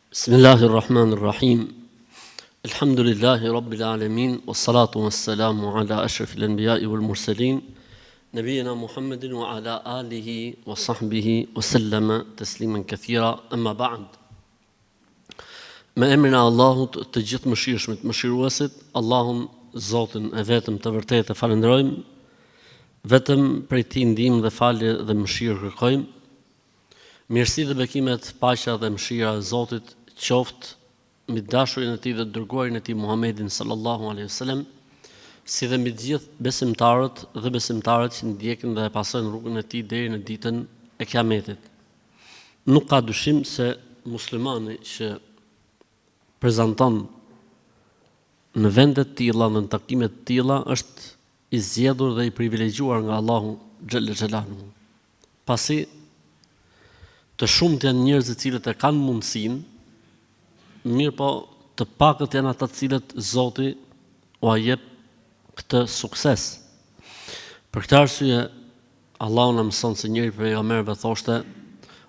Bismillahirrahmanirrahim. Alhamdulillahi rabbil alamin wassalatu wassalamu ala ashrafil anbiya'i wal mursalin nabiyina Muhammedin wa ala alihi wa sahbihi wa sallama tasliman kathira, amma ba'd. Me emrin e Allahut të gjithë mëshirshmit, mëshiruesit, Allahun Zotin e vetëm të vërtetë falenderojmë, vetëm prej tij ndihmë dhe falje dhe mëshirë kërkojmë. Mirësi dhe bekimet, paqja dhe mëshira e Zotit qoftë mbi dashurin e tij dhe dërguarin e tij Muhammedin sallallahu alaihi wasallam, si dhe mbi të gjithë besimtarët dhe besimtarët që ndjekin dhe pasojnë rrugën e tij deri në ditën e Kiametit. Nuk ka dyshim se muslimani që prezanton në vende të tilla, në takime të tilla, është i zgjedhur dhe i privilegjuar nga Allahu xhalla xhelaluhu. Pasi të shumët janë njerëz të cilët e kanë mundësinë, mirë po të pakët janë ata të cilët Zoti u jep këtë sukses. Për këtë arsye Allahu na mëson se njëri prej pejgamberëve thoshte: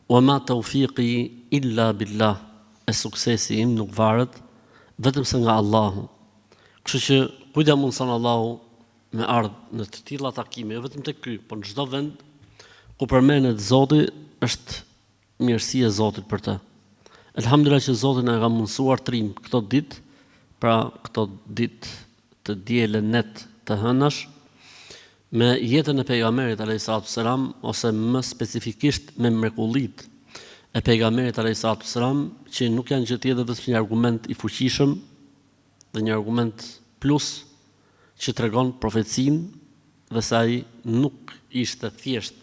"Wa ma tawfiqi illa billah", e suksesi im nuk varet vetëm se nga Allahu. Kështu që kujt ja mundson Allahu me ardhë në të tilla takime, jo vetëm tek ky, por në çdo vend ku përmendet Zoti, është mirësia e Zotit për të. Elhamdulillah që Zoti na ka mundsuar trim këto ditë, pra këto ditë të diele net të hënash, me jetën e pejgamberit alayhis salam, ose më specifikisht me mrekullitë e pejgamberit alayhis salam, që nuk janë gjë tjetër vetëm një argument i fuqishëm dhe një argument plus që tregon profecinë dhe se ai nuk ishte thjesht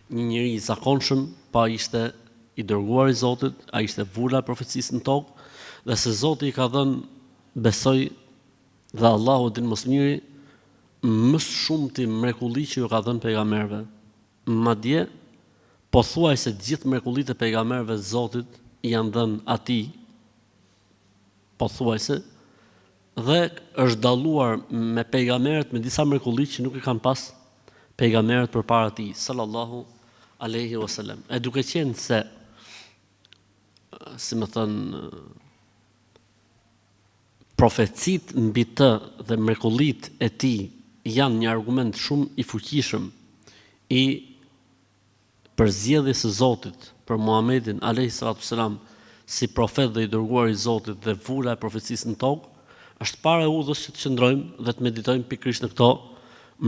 një njeri i zakonshëm, pa ishte i dërguar i Zotit, ai ishte vula e profecisë në tokë, dhe se Zoti i ka dhënë, besoj, dhe Allahu din më së miri, më shumë ti mrekulli që ju ka dhënë pejgamberëve. Madje pothuajse të gjithë mrekullitë e pejgamberëve të Zotit janë dhënë atij, pothuajse, dhe është dalluar me pejgamberët me disa mrekulli që nuk i kanë pas pejgamberët përpara tij sallallahu alaihi wasallam. E duke qenë se, si më thënë, profecit mbi të dhe mrekullit e tij janë një argument shumë i fuqishëm i përzgjedhjes së Zotit për Muhamedit alayhi salatu wasalam si profet dhe i dërguar i Zotit dhe vula e profecisë në tokë, është para udhës që të qëndrojmë dhe të meditojmë pikërisht në këto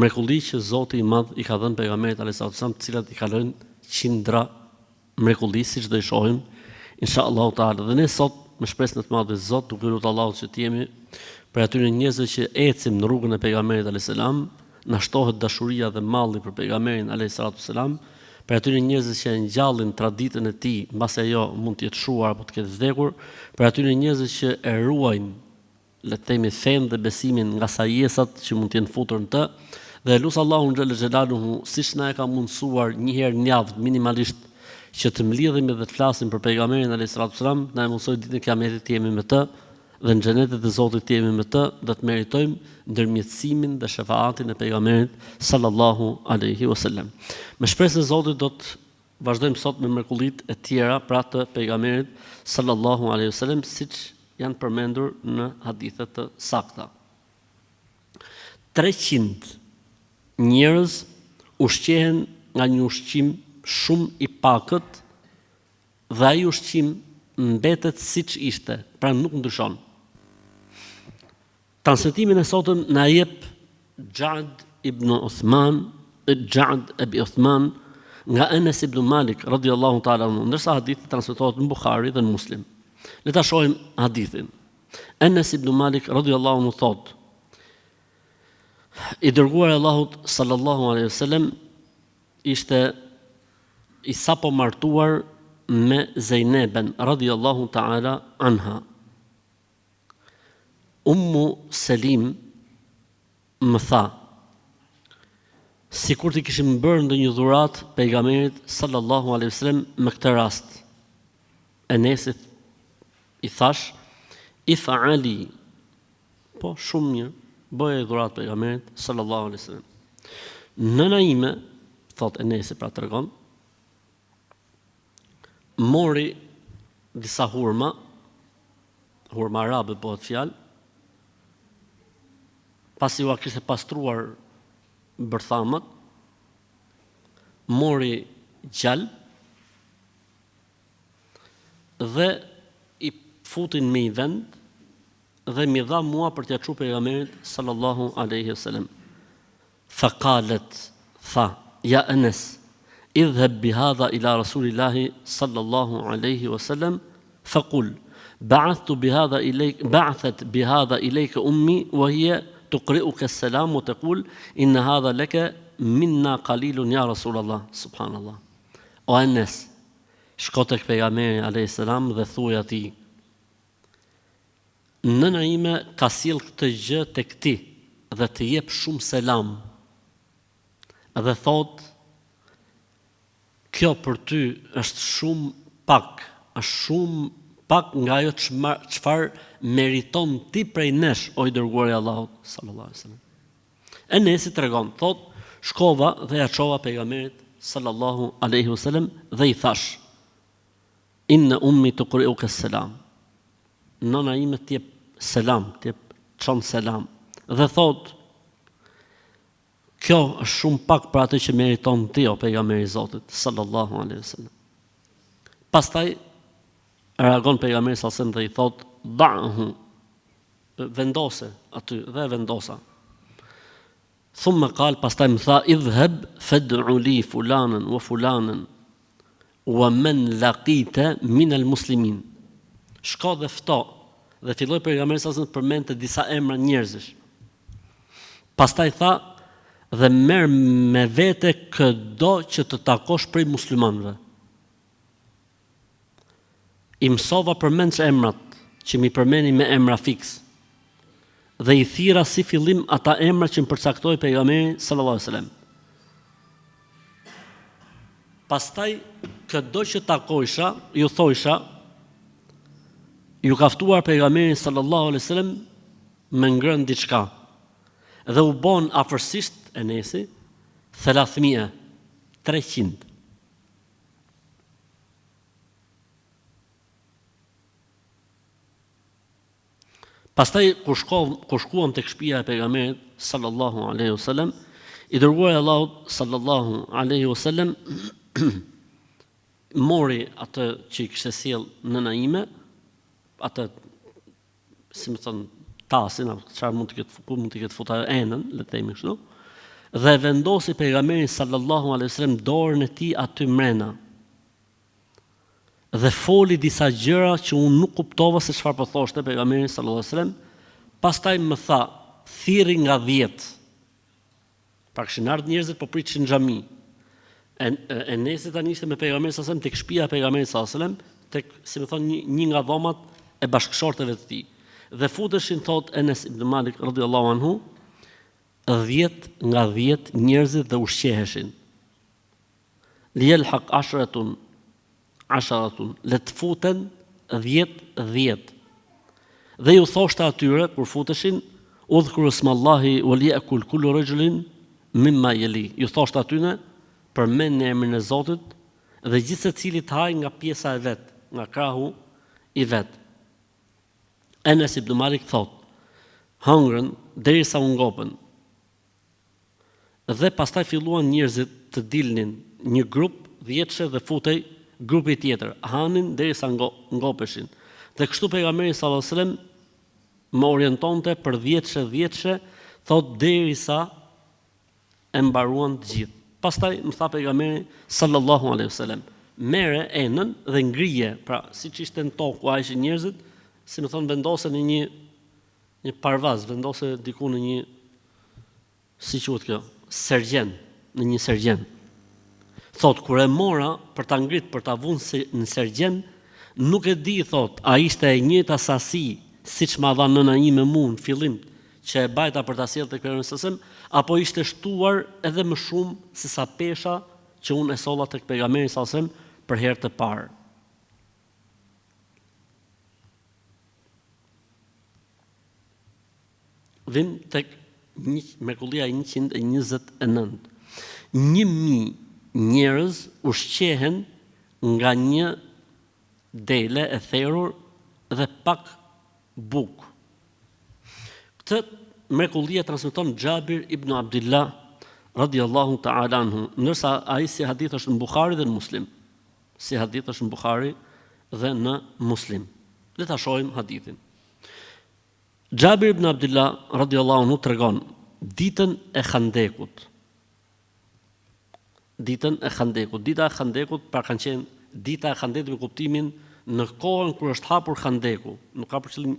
mrekulli që Zoti i Madh i ka dhënë pejgamberit alayhis salam, të cilat i kalojnë qindra mrekulli, siç do i shohim inshallah taala. Dhe ne sot me shpresën e të madhe Zot, duke lutur Allahut që të jemi për atyre njerëzve që ecim në rrugën e pejgamberit alayhis salam, na shtohet dashuria dhe malli për pejgamberin alayhis salam, për atyre njerëzve që ngjallin traditën e tij, mbasi ajo mund të jetë shuar apo të ketë vdekur, për atyre njerëzve që e ruajnë, le të themi, fen dhe besimin nga sajesat që mund të jenë futur në të, dhe lut Allahun xhalla xhelaluhu, siç na e ka mundsuar një herë në javë minimalisht që të mlidhemi dhe të flasim për pejgamberin alayhis salam, na e mundsoi ditën e Kiametit të jemi me të, dhe në xhenetet e Zotit të jemi me të, dhe të meritojmë ndërmjetësimin dhe shefaatin e pejgamberit sallallahu alaihi wasallam. Me shpresën e Zotit do të vazhdojmë sot me mrekullitë e tjera pra të pejgamberit sallallahu alaihi wasallam, siç janë përmendur në hadithe të sakta. 300 njerëz ushqehen nga një ushqim shumë i pakët, dhe ai ushqim mbetet siç ishte, pra nuk ndryshon. Transmetimin e sotëm na jep Ja'd ibn Abi Uthman nga Anas ibn Malik radhiyallahu ta'ala anhu, ndërsa hadithi transmetohet në Buhari dhe në Muslim. Le ta shohim hadithin. Anas ibn Malik radhiyallahu anhu thot: i dërguar i Allahut sallallahu alaihi wasallam ishte i sapo martuar me Zejneben radhiyallahu ta'ala anha. Ummu Selim më tha, sikur të kishim bërë ndonjë dhuratë pejgamberit sallallahu alaihi wasallam me këtë rast. Enesit i thash: "If'ali", po shumë mirë, bëje dhuratë pejgamberit sallallahu alaihi wasallam. Nëna ime, thot Enesi, pra tregon, mori disa hurma hurma arabe bëhet fjalë, pasi ua kishte pastruar bërthamët, mori gjallë dhe i futin me i vend dhe mi dha mua për t'ia çuar pejgamberit sallallahu alaihi wasallam. Faqalet, tha, ja Anas, idhhab bihadha ila rasulillahi sallallahu alaihi wasallam faqul بعثت بعثت بهذا إليك أمي وهي تقرئك السلام وتقول إن هذا لك منا قليل يا رسول الله سبحان الله. O Anas, shko tek pejgamberi alayhis salam dhe thuaj atij: nëna ime ka sjell këtë gjë tek ti dhe të jep shumë selam. Dhe thot, kjo për ty është shumë pak, nga ajo çfarë meriton ti prej nesh, o i dërguari i Allahut sallallahu alaihi wasallam. Enesi tregon, thot, shkova dhe ja çova pejgamberit sallallahu alaihi wasallam dhe i thash: inna ummi tuqri'uka selam. Nona ime t'jep selam, t'jep çon selam. Dhe thot, kjo është shumë pak për atë që meriton ti, o pejgamberi i Zotit sallallahu alaihi wasallam. Pastaj reagon pejgamberi sallallahu alaihi wasallam dhe i thot: da'hu, vendose aty dhe vendosa. Thumma qal, pastaj më tha: idhhab fad'u li fulanan wa fulanan wa man laqita min al-muslimin. Shko dhe fto, dhe filloi pejgamberi sallallahu alaihi wasallam të përmendte disa emra njerëzish. Pastaj tha: dhe merr me vete çdo që të takosh prej muslimanëve. I mësova përmendsh emrat që mi përmeni me emra fiks dhe i thira si fillim ata emra që më përcaktoi pejgamberi sallallahu alaihi wasallam. Pastaj çdo që takojsha, ju thojsha: ju ka ftuar pejgamberi sallallahu alaihi wasallam me ngrënë diçka. Dhe u bon afërsisht Enesi 300. Pastaj kur shkuam tek shtëpia e pejgamberit sallallahu alaihi wasallam, i dërguari i Allahut sallallahu alaihi wasallam mori atë që i kishte sjell nëna ime, atë, si më thon, tasin, çfarë mund të ketë futur enën, le të themi kështu, dhe vendosi pejgamberin sallallahu alaihi wasallam dorën e tij aty mrena. Dhe foli disa gjëra që unë nuk kuptova se çfarë po thoshte pejgamberi sallallahu alaihi wasallam. Pastaj më tha: thirri nga 10. Pra kishin ardhur njerëzit po pritëshin në xhami. Enesi tani ishte me pejgamberin sallallahu alaihi wasallam tek shtëpia e pejgamberit sallallahu alaihi wasallam, tek, si më thon, një nga dhomat e bashkëshorteve të tij. Dhe futeshin, thot Enes ibn Malik radhiyallahu anhu, 10 nga 10 njerëzit dhe ushqeheshin. Liyalhaq asharatun, le të futen 10. Dhe ju thoshte atyre kur futeshin: udhkuru smallahi wal ya'kul kullu rajulin mimma yali. Ju thoshte atyre: përmendni emrin e Zotit dhe gjithë secili të hajë nga pjesa e vet, nga krahu i vet. Enes ibn Malik thot: hëngrën derisa u ngopën. Dhe pastaj filluan njerëzit të dilnin, një grup 10 dhe futej grupi tjetër, hanin derisa ngopeshin. Dhe kështu pejgamberi sallallahu alajhi wasallam më orientonte për 10, thot derisa e mbaruan të gjithë. Pastaj më tha pejgamberi sallallahu alajhi wasallam: merre enën dhe ngrije, pra siç ishte në tokë ku ishin njerëzit, si më thon, vendose në një parvaz, vendose diku në një, si quhet kjo, sergjen, në një sergjen. Thot, kur e mora për ta ngrit, për ta vënë në sergjen, nuk e di, thot, a ishte e njëjta sasi siç ma dha nëna ime mua në fillim, që e bajta për ta sjellë tek pejgamberi sallallahu alajhi wasallam, apo ishte shtuar edhe më shumë se sa pesha që unë e solla tek pejgamberi sallallahu alajhi wasallam për herë të parë. Vim tek mrekullia 129. 1000 njerëz ushqehen nga një dele e therrur dhe pak bukë. Këtë mrekullia transmeton Xhabir ibn Abdullah radiallahu ta'ala anhu, ndërsa ai si hadith është në Buhari dhe në Muslim. Si hadith është në Buhari dhe në Muslim. Le ta shohim hadithin. Xhabir ibn Abdullah radiallahu anhu tregon ditën e Khandekut. Ditën e Khandekut. Dita e Khandekut pra kanë qenë dita e Khandekut me kuptimin në kohën kur është hapur Khandeku. Nuk ka për qëllim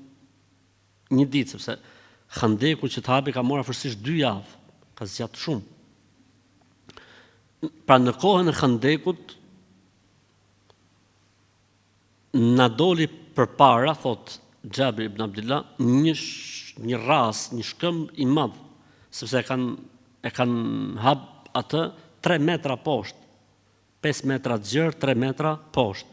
një ditë, sepse Khandeku që të hapi ka marrë afërsisht 2 javë, ka zgjatë shumë. Pra në kohën e Khandekut na doli përpara, thot Xhabir ibn Abdullah, një ras, një shkëmb i madh, sepse e kanë hap atë 3 metra poshtë, 5 metra gjerë, 3 metra poshtë.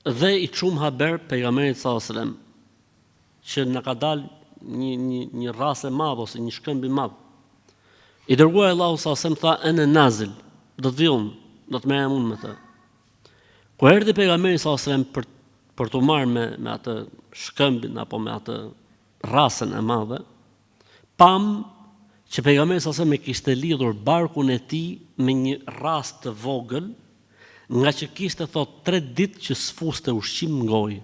Dhe i çum haber pejgamberit sallallahu alajhi wasallam që na ka dalë një ras e madh ose një shkëmb i madh. I dërguar Allahu sallallahu alajhi wasallam tha ene nazil, do të vijun, do të merrem unë me të. Kur erdhi pejgamberi sallallahu alajhi wasallam për të marrë me atë shkëmbin apo me atë rasën e madhe, pam që pejgamberi sallallahu alajhi wasallam kishte lidhur barkun e tij me një ras të vogël, nga që kishte thot 3 ditë që s'fuste ushqim në gojë.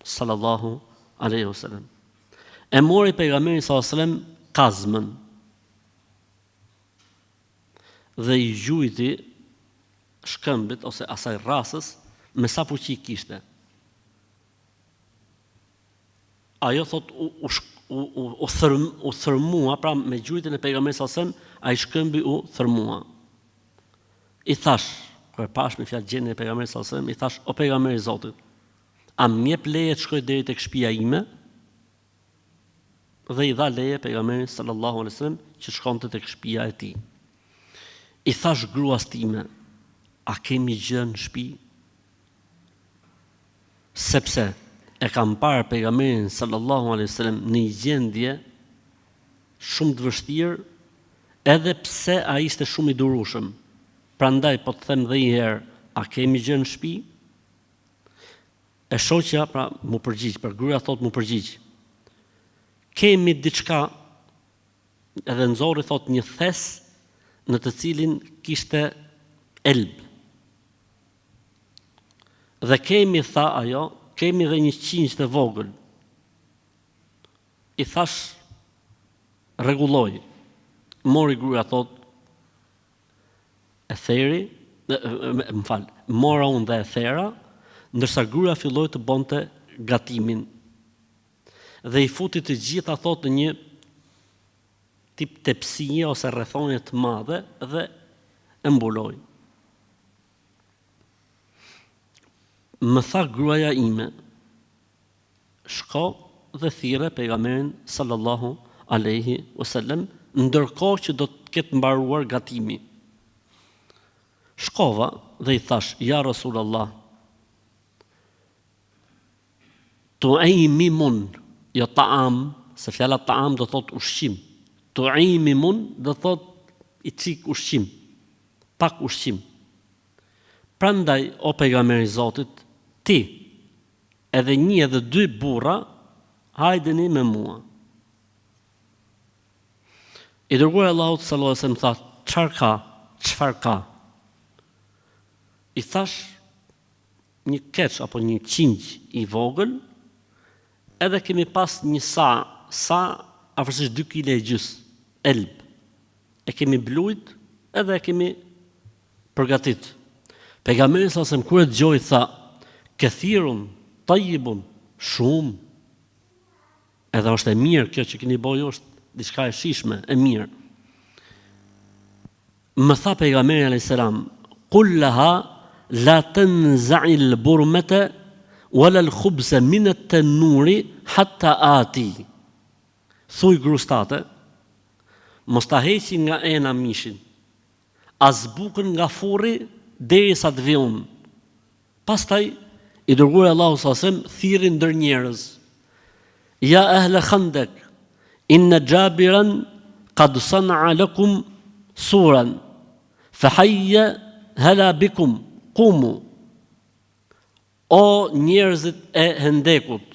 Sallallahu alaihi wasallam. E mori pejgamberi sallallahu alaihi wasallam kazmën dhe i gjujti shkëmbit ose asaj rasës me sa fuqi kishte. Ajo thot u thërmua, pra me gjujtjen e pejgamberit sallallahu alaihi wasallam, ai shkëmbi u thërmua. I thash, kur pash me fjalë gjendjen e pejgamberit sallallahu alaihi wasallam, i thash, o pejgamberi i Zotit, a më jep leje të shkoj deri tek shtëpia ime? Dhe i dha leje pejgamberit sallallahu alaihi wasallam që shkonte tek shtëpia e tij. I thash gruas time, a kemi gjë në shtëpi? Sepse e kam parë pejgamberin sallallahu alaihi wasallam në një gjendje shumë të vështirë, edhe pse ai ishte shumë i durueshëm. Prandaj po të them dhe një herë, a kemi gjë në shtëpi? E shoqja pra mu përgjigj, për gruaja thot mu përgjigj. Kemi diçka, edhe nxorri thot një thes në të cilin kishte elb. Dhe kemi, tha ajo, kemi dhe një qinjë të vogël. I thash, rregulloj. Mori gruaja thot, e theri, mora unë dhe e thera, ndërsa gruaja filloi të bonte gatimin. Dhe i futi të gjitha thot në një tip tepsije ose rrethonje të madhe dhe e mbuloi. Më tha gruaja ime, shko dhe thirre pejgamberin sallallahu alaihi wasallam, ndërkohë që do të ketë mbaruar gatimi. Shkova dhe i thash, ja Rasulullah, tu'imimun, jo ta'am, se fjala ta'am do thot ushqim. Tu'imimun do thot i cik ushqim, pak ushqim. Prandaj, o pejgamberi i Zotit, ti, edhe 1 edhe 2 burra, hajdeni me mua. I dërguar Allahu sallallahu alaihi wasallam tha, çfarë ka? I thash, një keç apo një qinj i vogël, edhe kemi pas një sa afërsisht 2 kg e gjys, elb. E kemi blujt, edhe e kemi përgatit. Pejgamberi sallallahu alaihi wasallam kur e dëgjoi tha, këthirun, tajibun, shumë. Edhe është e mirë, kjo që keni bojë është diçka e shishme, e mirë. Më tha pejgamberi alayhis salam, qul laha la tanza'i al-burmata wala al-khubza min at-tanuri hatta ati. Thuj grustate, mos ta heqi nga ena mishin, as bukën nga furri derisa të vi unë. Pastaj i dërguar Allahu sallallahu alaihi wasallam thirrri ndër njerëz. Ja ahla Khandaq, inna Jabiran qad sana'a lakum suran, fa hayya hala bikum, qumu. O njerëzit e Hendekut,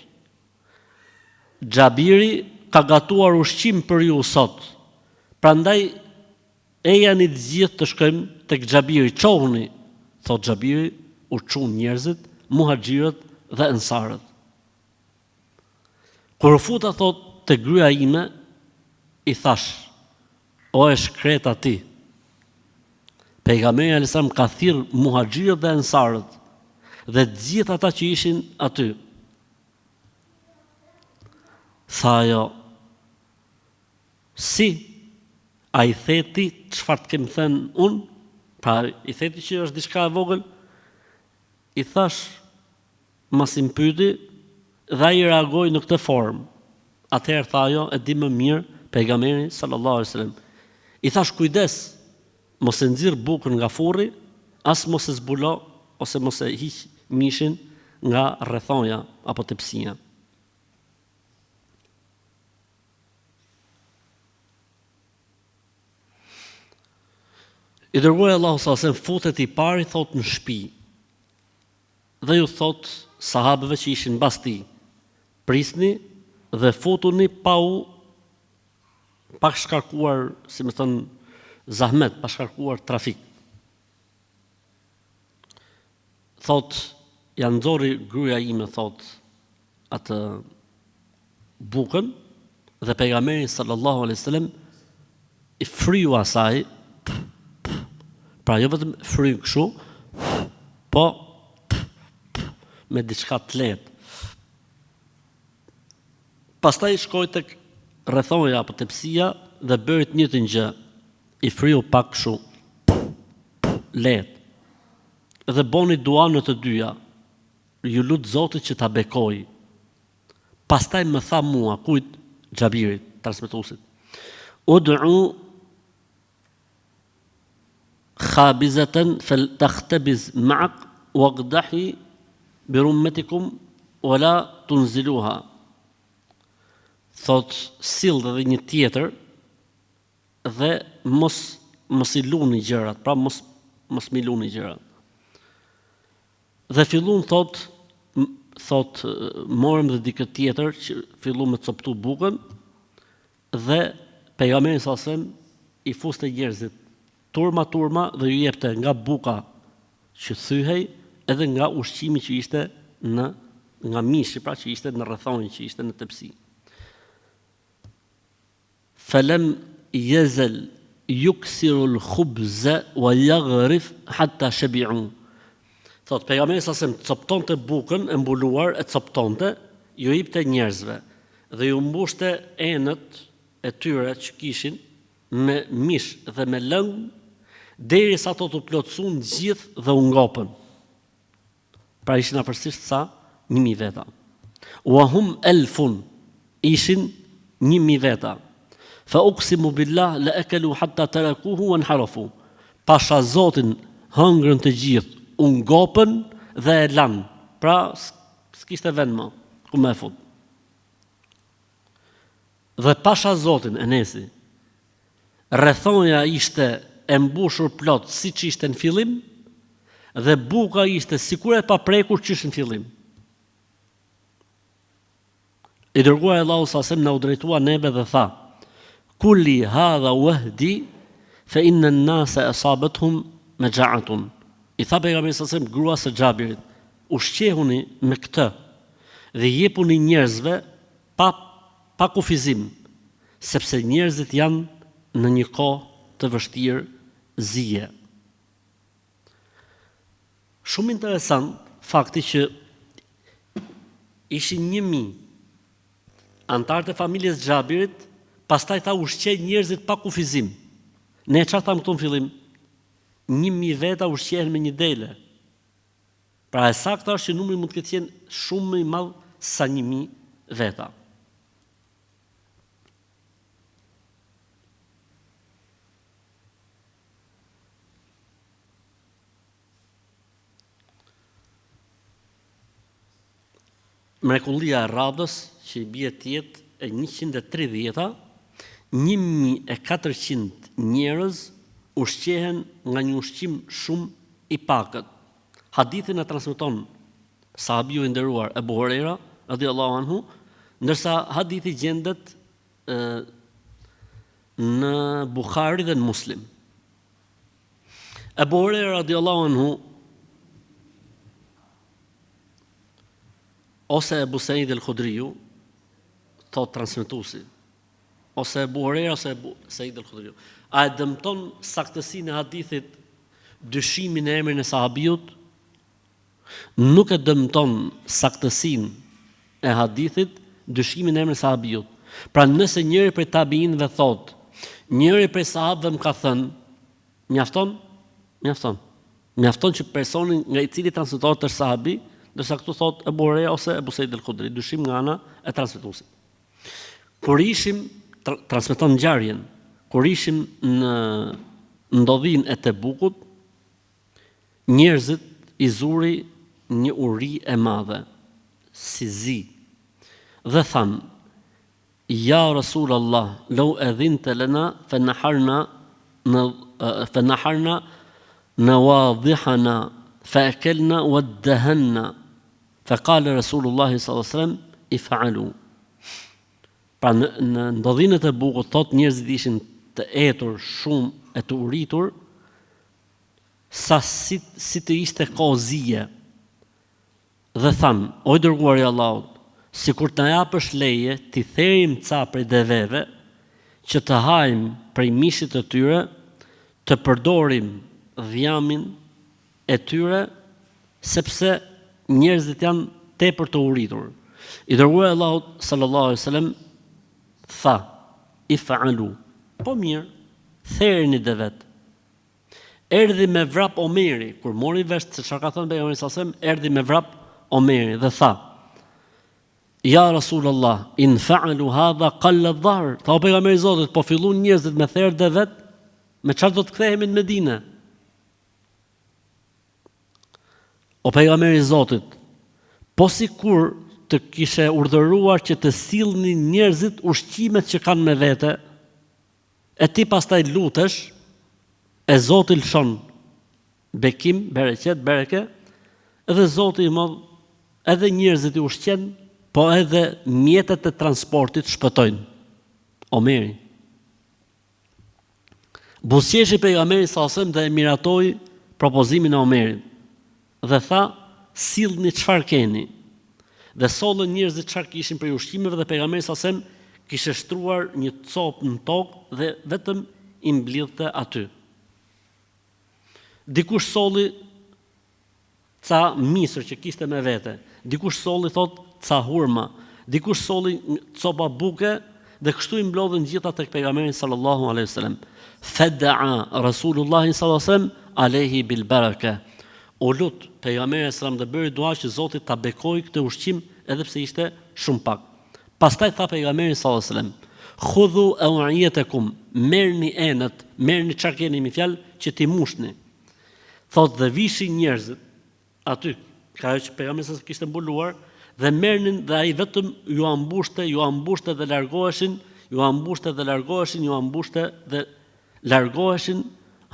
Xhabiri ka gatuar ushqim për ju sot. Prandaj e janë të gjithë të shkojmë tek Xhabiri, çohuni, thot Xhabiri, u çun njerëzit, muhaxhirët dhe ensarët. Kur u futa thot te gryja ime, i thash, o e shkreta ti. Pejgamberi alayhis salam ka thirr muhaxhirët dhe ensarët dhe të gjithë ata që ishin aty. Tha ajo, si, a i theti çfarë të kem thënë unë? Pra i theti që është diçka e vogël? I thash, mas i pyeti dhe ai reagoi në këtë formë. Atëherë tha ajo, e di më mirë pejgamberi sallallahu alaihi wasallam. I thash, kujdes, mos e nxirr bukën nga furri, as mos e zbulo ose mos e hiq mishin nga rrethonja apo tepsia. I dërguari Allahu sallallahu alaihi wasallam futet i pari thot në shtëpi. Dhe ju thot sahabëve që ishin mbas tij, prisni dhe futuni pa shkarkuar, si më thon, zahmet, pa shkarkuar trafik. Thot, janë nxorri gryja ime, thot, atë bukën dhe pejgamberi sallallahu alaihi wasallam i fryu asaj, pra jo vetëm fry kështu, po me diçka të lehtë. Pastaj shkoi tek rrethonja apo tepsia dhe bëri të njëjtën gjë. I fryu pak kështu, lehtë. Dhe boni dua në të dyja. Ju lut Zotit që ta bekoj. Pastaj më tha mua, kujt? Xhabirit, transmetuesit. Ud'u khabizatan faltakhtabiz ma'ak waqdahi bi rummatikum wala tunziluha. Thot, sill dhe një tjetër dhe mos i luni gjërat, pra mos mi luni gjërat. Dhe fillun thot morëm dhe dikë tjetër që fillun me coptu bukën dhe pejgamberi sallallahu alajhi wasallam i fuste njerëzit turma dhe ju jepte nga buka që thyhej edhe nga ushqimi që ishte nga mishi, pra që ishte në rrethonjë, që ishte në tepsi. Falem yezel yuksiru al-khubza wa yaghrif hatta shabi'u. Thot, pejgamberi sa sem coptonte bukën e mbuluar, e coptonte, ju jepte njerëzve dhe ju mbushte enët e tyre që kishin me mish dhe me lëng, derisa ato të plotësuan gjithë dhe u ngopën. Pra ishin afërsisht sa 1000 veta. Wa hum elfun, ishin 1000 veta. Fa uqsimu billah la akalu hatta tarakuhu wa nharafu. Pasha Zotin hëngrën të gjithë, u ngopën dhe e lanë. Pra s'kishte vend më ku më fut. Dhe pasha Zotin, Enesi, rrethonja ishte e mbushur plot siç ishte në fillim dhe buka ishte sikur e paprekur që ishte në fillim. I dërguari Allahu sa sem na u drejtua neve dhe tha: Kulli hadha wahdi fa inna an-nasa asabathum maja'atun. I tha pejgamberi sa sem gruas së Xhabirit: ushqehuni me këtë dhe jepuni njerëzve pa kufizim, sepse njerëzit janë në një kohë të vështirë zije. Shumë interesant fakti që ishin 1000 antarët e familjes Xhabirit, pastaj tha ushqej njerëzit pa kufizim. Ne çfarë thamë këtu në fillim? 1000 veta ushqehen me një dele. Pra e saktë është që numri mund të ketë qenë shumë më i madh sa 1000 veta. Mrekullia e radhës që i bie të jetë e 130-a, 1400 njerëz ushqehen nga një ushqim shumë i pakët. Hadithin e transmeton sahabiu i nderuar Abu Huraira radhiyallahu anhu, ndërsa hadithi gjendet në Buhari dhe në Muslim. Abu Huraira radhiyallahu anhu ose Abu Said al-Khudriu, thot transmetuesi, ose Abu Huraira ose Abu Said al-Khudriu, a e dëmton saktësinë e hadithit dyshimin e emrin e sahabiut? Nuk e dëmton saktësinë e hadithit dyshimin e emrin e sahabiut. Pra nëse njëri prej tabiinëve thot, njëri prej sahabëve më ka thënë, mjafton? Mjafton. Mjafton që personi nga i cili transmetohet është sahabi, ndërsa këtu thot Abu Huraira ose Abu Said al-Khudri, dyshim nga ana e transmetuesit. Kur ishim transmeton ngjarjen, kur ishim në ndodhin e Tebukut, njerëzit i zuri një uri e madhe, si zi, dhe thanë, ja Rasul Allah, lau edhinte lena, fenaharna nawadhihana, faakelna waddahanna, faqala Rasulullah sallallahu alaihi wasallam if'alu. Pra në ndodhinë e Tebukut, thot njerëzit ishin të etur shumë e të uritur, sa si të ishte kozije, dhe thanë, o i dërguari i Allahut, sikur të na japësh leje, t'i therim ca prej deveve, që të hajmë prej mishit të tyre, të përdorim dhjamin e tyre, sepse njerëzit janë tepër të uritur. I dërguari i Allahut sallallahu alaihi wasallam tha, if'alu, po mirë, therini devet. Erdhi me vrap Omeri, kur mori vesh se çfarë ka thënë pejgamberi sallallahu alajhi wasallam, erdhi me vrap Omeri dhe tha, ja Rasulullah, in fa'alu hadha qalla ad-dhahr. Tha o pejgamberi i Zotit, po fillun njerëzit me therr devet, me çfarë do të kthehemi në Medinë? O pejgamberi i Zotit, po sikur të kishe urdhëruar që të sillni njerëzit ushqimet që kanë me vete, e ti pastaj lutesh, e Zoti lëshon bekim, bereqet, bereke, edhe Zoti i madh, edhe njerëzit i ushqen, po edhe mjetet e transportit shpëtojnë. Omeri. Buzëqeshi pejgamberi sallallahu alajhi wasallam dhe e miratoi propozimin e Omerit. Dhe tha, sillni çfarë keni. Dhe sollën njerëzit çfarë kishin për ushqimeve dhe pejgamberi sallallahu alajhi wasallam kishte shtruar një copë në tokë dhe vetëm i mblidhte aty. Dikush solli ca misër që kishte me vete, dikush solli thot ca hurma, dikush solli copa buke dhe kështu i mblodhen gjitha tek pejgamberi sallallahu alaihi wasallam. Fada'a Rasulullah sallallahu alaihi wasallam alayhi bil baraka. O lut pejgamberi sallallahu dhe bëri dua që Zoti ta bekojë këtë ushqim edhe pse ishte shumë pak. Pastaj tha pejgamberi sallallahu alaihi wasallam, khudhu aw'iyatakum, merrni enët, merrni çfarë keni me fjalë që ti mushni. Thot dhe vishin njerëzit aty, ka që pejgamberi sa kishte mbuluar, dhe merrnin dhe ai vetëm ju ambushte dhe largoheshin, dhe largoheshin,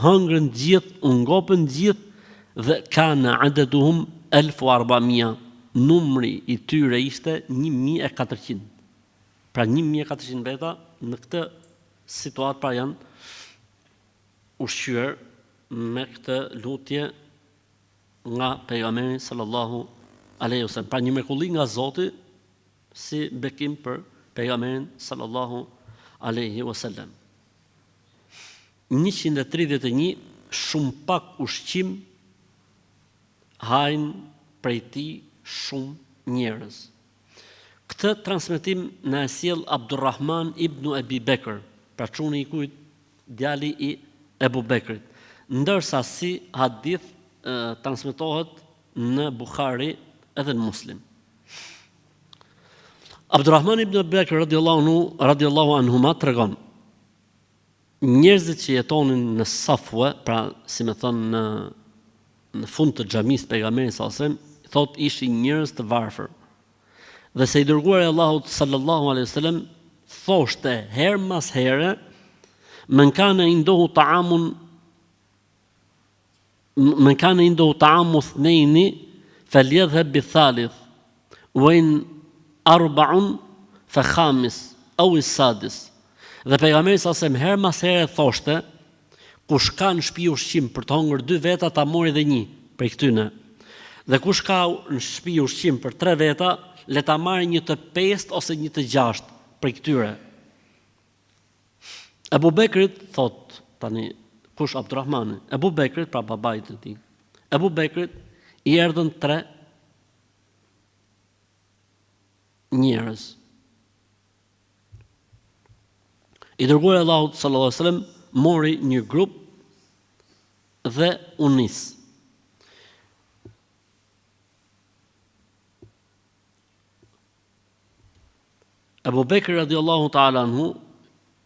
hëngrën gjithë, u ngopën gjithë, dhe kana adeduhum 1400, numri i tyre ishte 1400. Pra 1400 veta në këtë situatë pra janë ushqyer me këtë lutje nga pejgamberi sallallahu alaihi wasallam. Pra një mrekulli nga Zoti si bekim për pejgamberin sallallahu alaihi wasallam. 131 shumë pak ushqim hajnë prej tij shumë njerëz. Këtë transmetim na e sjell Abdurrahman ibn Abi Bekr, pra çuni i kujt djali i Ebu Bekrit, ndërsa si hadith transmetohet në Buhari edhe në Muslim. Abdurrahman ibn Abi Bekr radiallahu anhuma tregon, njerëzit që jetonin në Safwa, pra si me thënë në fund të xhamisë pejgamberit sallallahu alajhi wasallam, thot ishin njerëz të varfër. Dhe se i dërguari i Allahut sallallahu alaihi wasallam thoshte her mas here, men kana indohu ta'amu thneini فليذهب بالثالث وإن أربع فخامس أو السادس. Dhe pejgamberi sa sem her mas here thoshte, kush ka në shtëpi ushqim për të hongër 2 veta, ta mori dhe 1 prej këtyne. Dhe kush ka në shtëpi ushqim për 3 veta, le ta marrë 1 të 5 ose 1 të 6 prej këtyre. Ebu Bekrit thot, tani kush Abdurrahmani? Ebu Bekrit, pra babait të tij. Ebu Bekrit i erdhën 3 njerëz. I dërguari Allahut sallallahu alaihi wasallam mori një grup dhe u nis. Abu Bekri radiallahu ta'ala anhu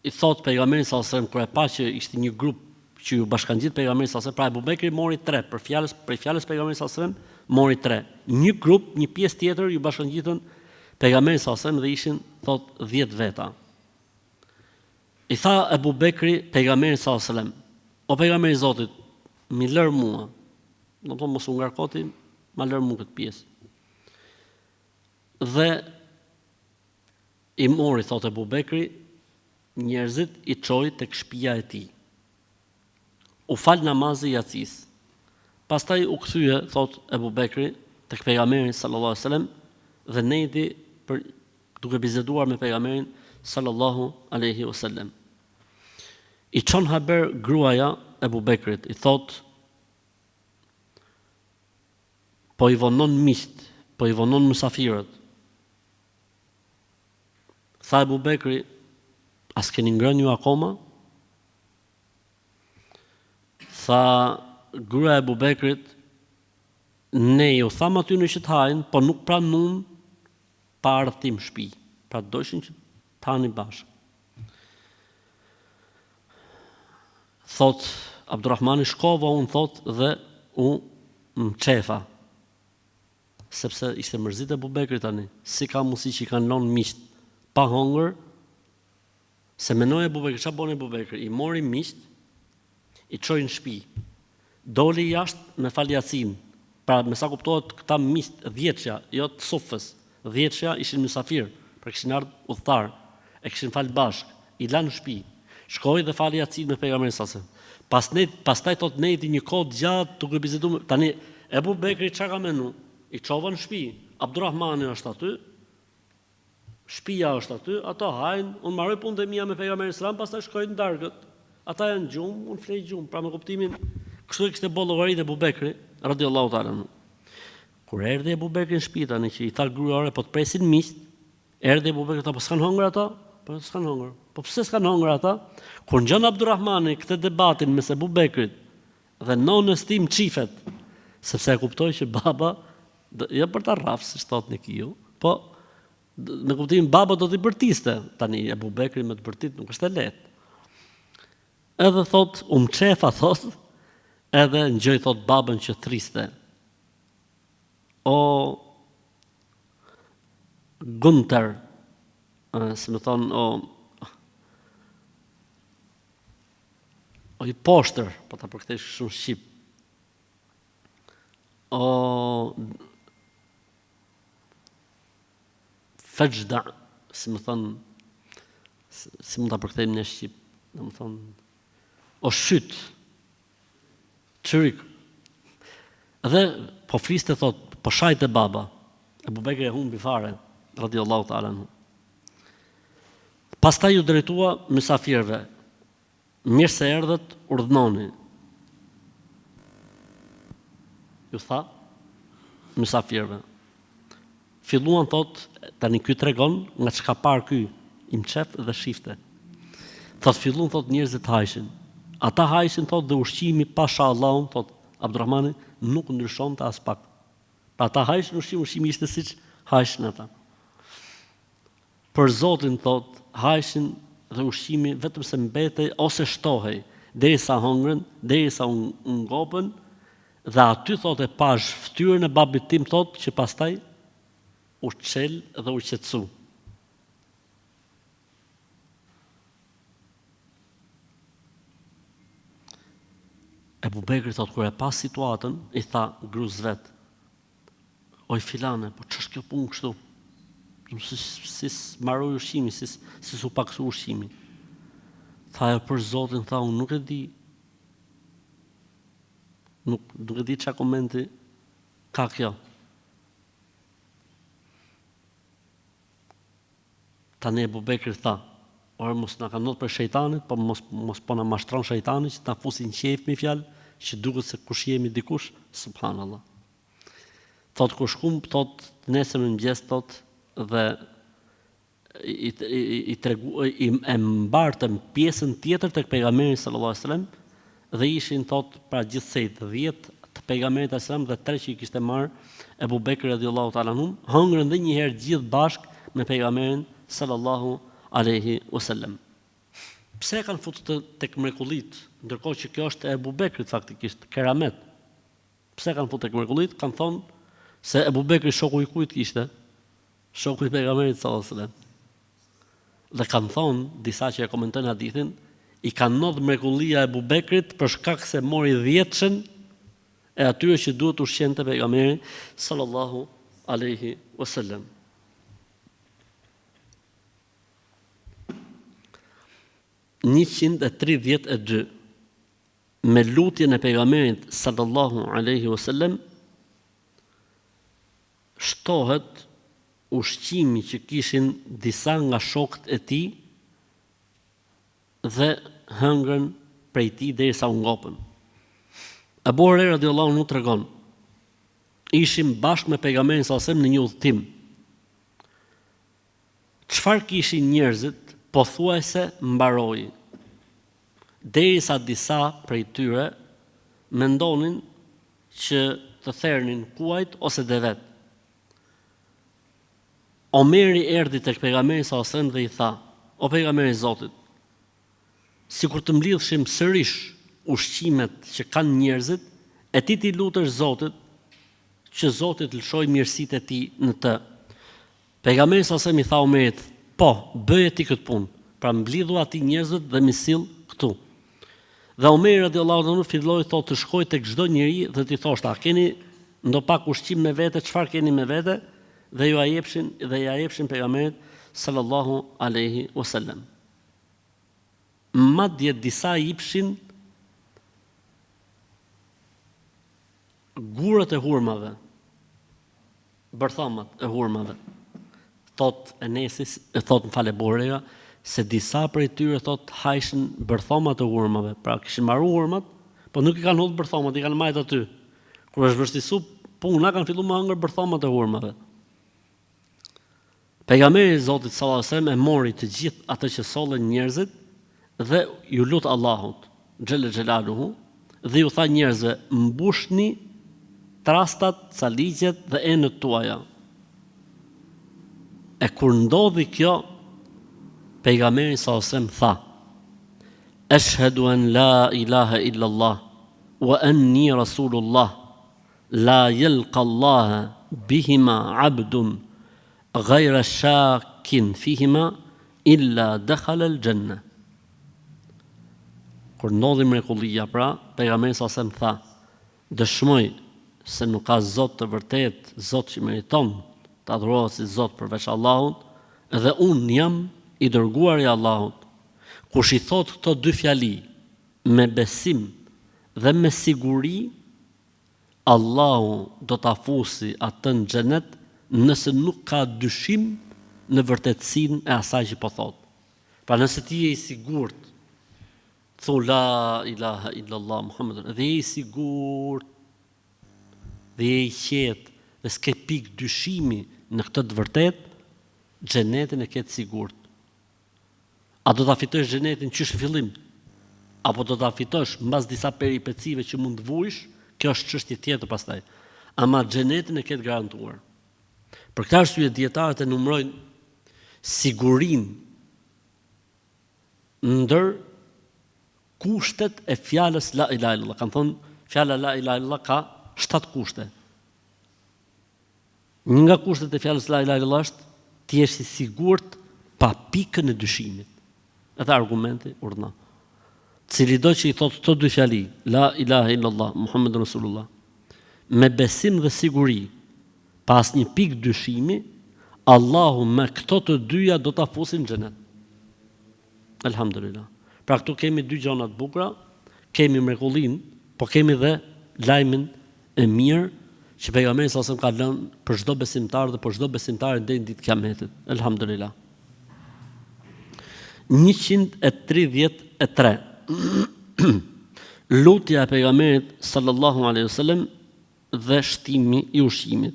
i thot pejgamberit sallallahu alaihi wasallam kur e pa që ishte një grup që ju bashkangjit pejgamberit sallallahu alaihi wasallam, pra Abu Bekri mori 3 për fjalës pejgamberit sallallahu alaihi wasallam mori 3. Një grup, një pjesë tjetër ju bashkangjitën pejgamberit sallallahu alaihi wasallam dhe ishin thot 10 veta. I tha Abu Bekri pejgamberit sallallahu alaihi wasallam, o pejgamberi i Zotit, mi lër mua. Do të thonë mos u ngarkoti, ma lër mua këtë pjesë. Dhe i mori, thot Abu Bekri, njerëzit i çoi tek shtëpia e tij. U fal namazi i yacis. Pastaj u kthye, thot Abu Bekri, tek pejgamberi sallallahu alaihi wasallam dhe nejti për duke biseduar me pejgamberin sallallahu alaihi wasallam. I çon haber gruaja Abu Bekrit, i thot, po i vonon miqt, po i vonon mysafirët. Tha Abu Bekri, as keni ngrënë ju akoma? Tha gruaja Abu Bekrit, ne ju tham aty në që të hajnë, po nuk pranun pa ardhtim shtëpi. Pra dojshin që të hani bashkë. Thot Abdurrahmani, shkova unë, thot, dhe u më qefa. Sepse ishte mërzit e Abu Bekrit tani. Si ka mundësi që i kanë lënë miqt pa hongër, se menoi Abu Bekri, çfarë bën Abu Bekri? I mori miqt, i çoi në shtëpi. Doli jashtë me faljacin. Pra me sa kuptohet këta miqt 10-sha, jo të sufës. 10-sha ishin mysafir, pra kishin ardhur udhëtar, e kishin fal bashk, i lanë në shtëpi. Shkoi dhe fali yacin me pejgamberin sallallahu alaihi wasallam. Pastaj thot nejti një kohë gjatë duke biseduar. Tani Abu Bekri çka ka menu? I çova në shtëpi. Abdurrahmani është aty. Shtëpia është aty, ata hajnë, unë marroj punët e mia me pejgamberin sallallahu alaihi wasallam, pastaj shkojnë në darkët. Ata janë gjumë, unë flej gjumë, pra me kuptimin kështu e kishte bollëgaritë Abu Bekri radhiyallahu ta'ala. Kur erdhi Abu Bekri në shtëpi tani që i tha gruare po të presin miqt, erdhi Abu Bekri, po s'kan hongër ata? Po s'kan hongër. Po pse s'kan hongër ata? Kur ngjan Abdurrahmani këtë debatin mes Abu Bekrit dhe nonës tim çifet, sepse e kuptoi që baba jo për ta rraf, siç thot në kiu, po në kuptimin baba do t'i bërtiste. Tani Abu Bekri me të bërtit nuk është e lehtë. Edhe thot, qefa thot, edhe ngjoj thot babën që thriste. O Gunter, se më thonë, o i poshtër, po ta përkthesh shumë shqip. O Fejda, si më thonë, si mund ta përkthejmë në shqip, do më thonë, o shyt, çyrik. Dhe po fliste thot, po shajte baba. Abu Bekri e humbi fare, radhiyallahu ta'ala anhu. Pastaj ju drejtua mysafirëve. Mirë se erdhët, urdhnoni. Ju tha mysafirëve. Filluan thot, tani ky tregon nga çka par ky, im çef dhe shifte. Thot filluan thot njerëzit hajshin. Ata hajshin thot dhe ushqimi pasha Allahun, thot Abdurrahmani, nuk ndryshonte as pak. Pa ata hajshin ushqimi ishte siç hajshin ata. Për Zotin thot, hajshin dhe ushqimi vetëm se mbetej ose shtohej, derisa hongren, derisa u ngopën, dhe aty thot e pash fytyrën e babit tim thot që pastaj u çel dhe u qetësu. Abu Bekri thot kur e pas situatën, i tha gruz vet, oj filane, po ç'është kjo punë kështu? Si mbaroi ushqimi, si s'u paksu ushqimi. Tha për Zotin, tha unë nuk e di. Nuk e di ç'a komenti ka kjo. Tani Ebu Bekri tha, ore mos na ka ndodhur për shejtanit, po mos po na mashtron shejtani që ta fusin qejf me fjalë, që duket se kush jemi dikush, subhanallahu. Thot kur shkum, thot nesër në mëngjes, thot dhe e mbartëm pjesën tjetër tek pejgamberi sallallahu alajhi wasallam dhe ishin thot pra gjithsejt 10 të pejgamberit sallallahu alajhi wasallam dhe 3 që i kishte marrë Ebu Bekri radhiyallahu ta'ala anhu, hëngrën edhe një herë gjithë bashkë me pejgamberin sallallahu alaihi wasallam. Pse kanë futur tek mrekullit, ndërkohë që kjo është e Ebu Bekrit faktikisht, keramet. Pse kanë futur tek mrekullit? Kanë thonë se Ebu Bekri shoku i kujt kishte? Shoku i pejgamberit sallallahu alaihi wasallam. Dhe kanë thonë disa që e komentojnë hadithin, i kanë ndodhur mrekullia e Ebu Bekrit për shkak se mori 10-shën e atyre që duhet ushqente pejgamberi sallallahu alaihi wasallam. (132) me lutjen e pejgamberit sallallahu alaihi wasallam shtohet ushqimi që kishin disa nga shokët e tij dhe hëngrën prej tij derisa u ngopën. Abu Huraira radhiyallahu anhu tregon, ishim bashkë me pejgamberin sallallahu alaihi wasallam në një udhtim. Çfarë kishin njerëzit? Pothuajse mbaroi. Derisa disa prej tyre mendonin që të thernin kuajt ose devet. Omeri erdhi tek pejgamberi sallallahu alajhi wasallam dhe i tha: "O pejgamberi i Zotit, sikur të mblidhshim sërish ushqimet që kanë njerëzit, e ti lutesh Zotit që Zoti të lëshojë mirësitë e tij në të." Pejgamberi sallallahu alajhi wasallam i tha Omerit: "Po, bëje ti këtë punë." Pra mblidhu ati njerëzit dhe mi sill këtu. Dhe Omeri radhiyallahu anhu filloi thotë të shkoj tek çdo njeri dhe t'i thoshte: "A keni ndopak ushqim me vete? Çfarë keni me vete?" Dhe ja jepshin pejgamberit sallallahu alaihi wasallam. Madje disa jepshin gurët e hurmave, bërthamat e hurmave. Thot Enesis, thot më fale Buhariu, se disa prej tyre thot hajshin bërthamat e hurmave, pra kishin marrë hurmat, po nuk i kanë hodhur bërthamat, i kanë marrë aty. Kur është vështirësu puna, kanë filluar me hëngër bërthamat e hurmave. Pejgamberi i Zotit sallallahu alajhi wasallam e mori të gjithë atë që sollën njerëzit dhe ju lut Allahut xhelle xhelaluhu dhe ju tha njerëzve: "Mbushni trastat, saligjet dhe enët tuaja." E kur ndodhi kjo, pejgamberi sallallahu alajhi wasallam tha: "Ashhadu an la ilaha illa Allah wa anni rasulullah, la yalqa Allah bihima 'abdun ghayra shakin fihima illa dakhala al-janna." Kur ndodhi mrekullia, pra, pejgamberi sallallahu alajhi wasallam tha: "Dëshmoj se nuk ka Zot të vërtet, Zot që meriton të adhurohet si Zot përveç Allahut, dhe unë jam i dërguar i Allahut. Kush i thot këto dy fjali me besim dhe me siguri, Allahu do ta fusi atë në xhenet nëse nuk ka dyshim në vërtetësinë e asaj që po thot." Pra nëse ti je i sigurt, thu la ilaha illallah Muhammadur, dhe je i sigurt, dhe je i qetë, dhe s'ke pik dyshimi në këtë të vërtet, xhenetin e ketë sigurt. A do ta fitosh xhenetin qysh në fillim? Apo do ta fitosh mbas disa peripecive që mund të vuish? Kjo është çështje tjetër pastaj. Ama xhenetin e ketë garantuar. Për këtë arsye dietarët e numërojnë sigurinë ndër kushtet e fjalës la ilaha illallah. Kan thonë fjala la ilaha illallah ka 7 kushte. Një nga kushtet e fjalës la ilaha illallah është ti je i sigurt pa pikën e dyshimit. Edhe argumenti urdhna. Cili do që i thotë këto dy fjali, la ilaha illallah Muhammadur Rasulullah, me besim dhe siguri, pas një pikë dyshimi, Allahu me këto të dyja do ta fusin në xhenet. Elhamdulillah. Pra këtu kemi dy gjëra të bukura, kemi mrekullinë, po kemi dhe lajmin e mirë që pejgamberi sa ka lënë për çdo besimtar dhe për çdo besimtare deri në ditën e Kiametit. Elhamdulillah. 133. Lutja e pejgamberit sallallahu alaihi wasallam dhe shtimi i ushqimit.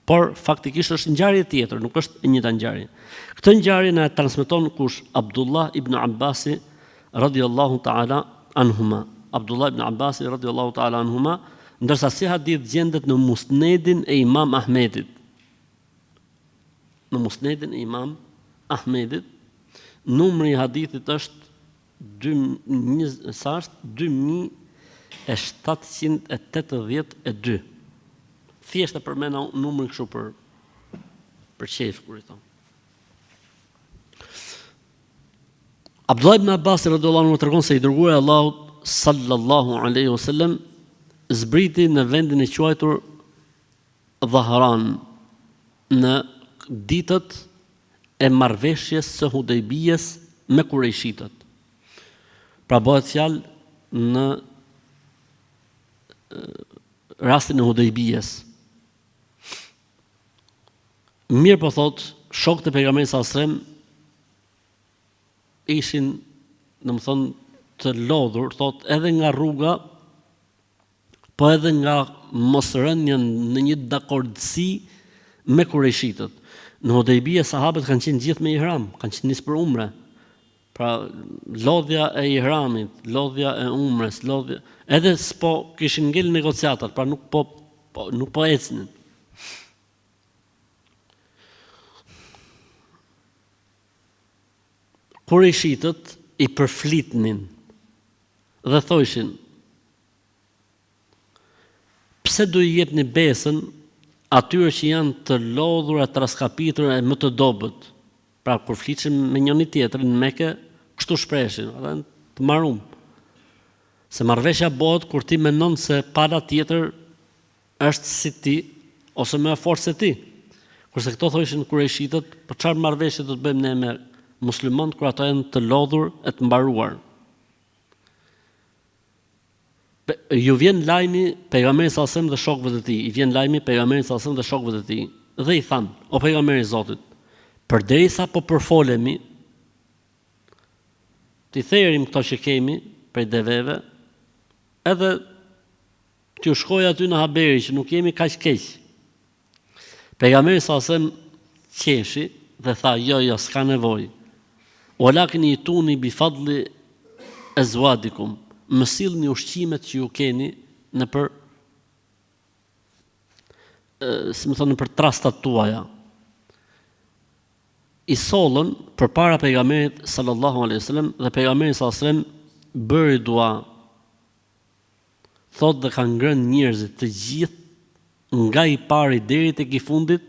Por faktikisht është ngjarje tjetër, nuk është e njëjta ngjarje. Këtë ngjarje na transmeton kush? Abdullah ibn Abbasi radhiyallahu ta'ala anhuma. Abdullah ibn Abbasi radhiyallahu ta'ala anhuma, ndërsa si hadith gjendet në Musnedin e Imam Ahmedit. Në Musnedin e Imam Ahmedit, numri i hadithit është 2782. Thjesht e përmenda numrin kështu për qejf kur i thon. Abdullah ibn Abbas radhiyallahu anhu tregon se i dërguari i Allahut sallallahu alaihi wasallam zbriti në vendin e quajtur Dhahran në ditët e marrëveshjes së Hudejbijes me Kurejshitët. Pra bëhet fjalë në rastin e Hudejbijes. Mirë po thot, shokët e pejgamberit sallallahu alajhi wasallam ishin, domethënë, të lodhur, thot, edhe nga rruga, po edhe nga mosrënia në një dakordsi me Kurejshitët. Në Hudejbije sahabët kanë qenë gjithë me ihram, kanë qenë nisë për umre. Pra lodhja e ihramit, lodhja e umres, lodhja edhe s'po kishin ngel negociatat, pra nuk po ecnin. Kurejshitët i përflitnin dhe thoshin: pse do i jepni besën atyre që janë të lodhur e të raskapitur e më të dobët? Pra kur fliqen me njëri tjetrin në Mekë, kështu shpreshin, të marum. Se marrëveshja bëhet kur ti mendon se pala tjetër është si ti ose më e fortë se ti. Kurse këto thoshin Kurejshitët, po çfarë marrëveshje do të bëjmë ne me muslimanët kur ata janë të lodhur e të mbaruar? Ju vjen lajmi pejgamberit sallallahu alajhi wasallam dhe shokëve të tij, i vjen lajmi pejgamberit sallallahu alajhi wasallam dhe shokëve të tij, dhe i than: o pejgamberi i Zotit, përderisa po përfolemi, t'i therim këto që kemi prej deveve, edhe t'ju shkoj aty në haberi që nuk jemi kaq keq. Pejgamberi sallallahu alajhi wasallam qeshi dhe tha: jo, s'ka nevojë. Walakin yatuni bi fadli azwadikum. Më sillni ushqimet që ju keni në për për trastat tuaja. I sollën përpara pejgamberit sallallahu alaihi wasallam dhe pejgamberi sallallahu alaihi wasallam bëri dua. Thotë dhe kanë ngrënë njerëzit të gjithë nga i pari deri tek i fundit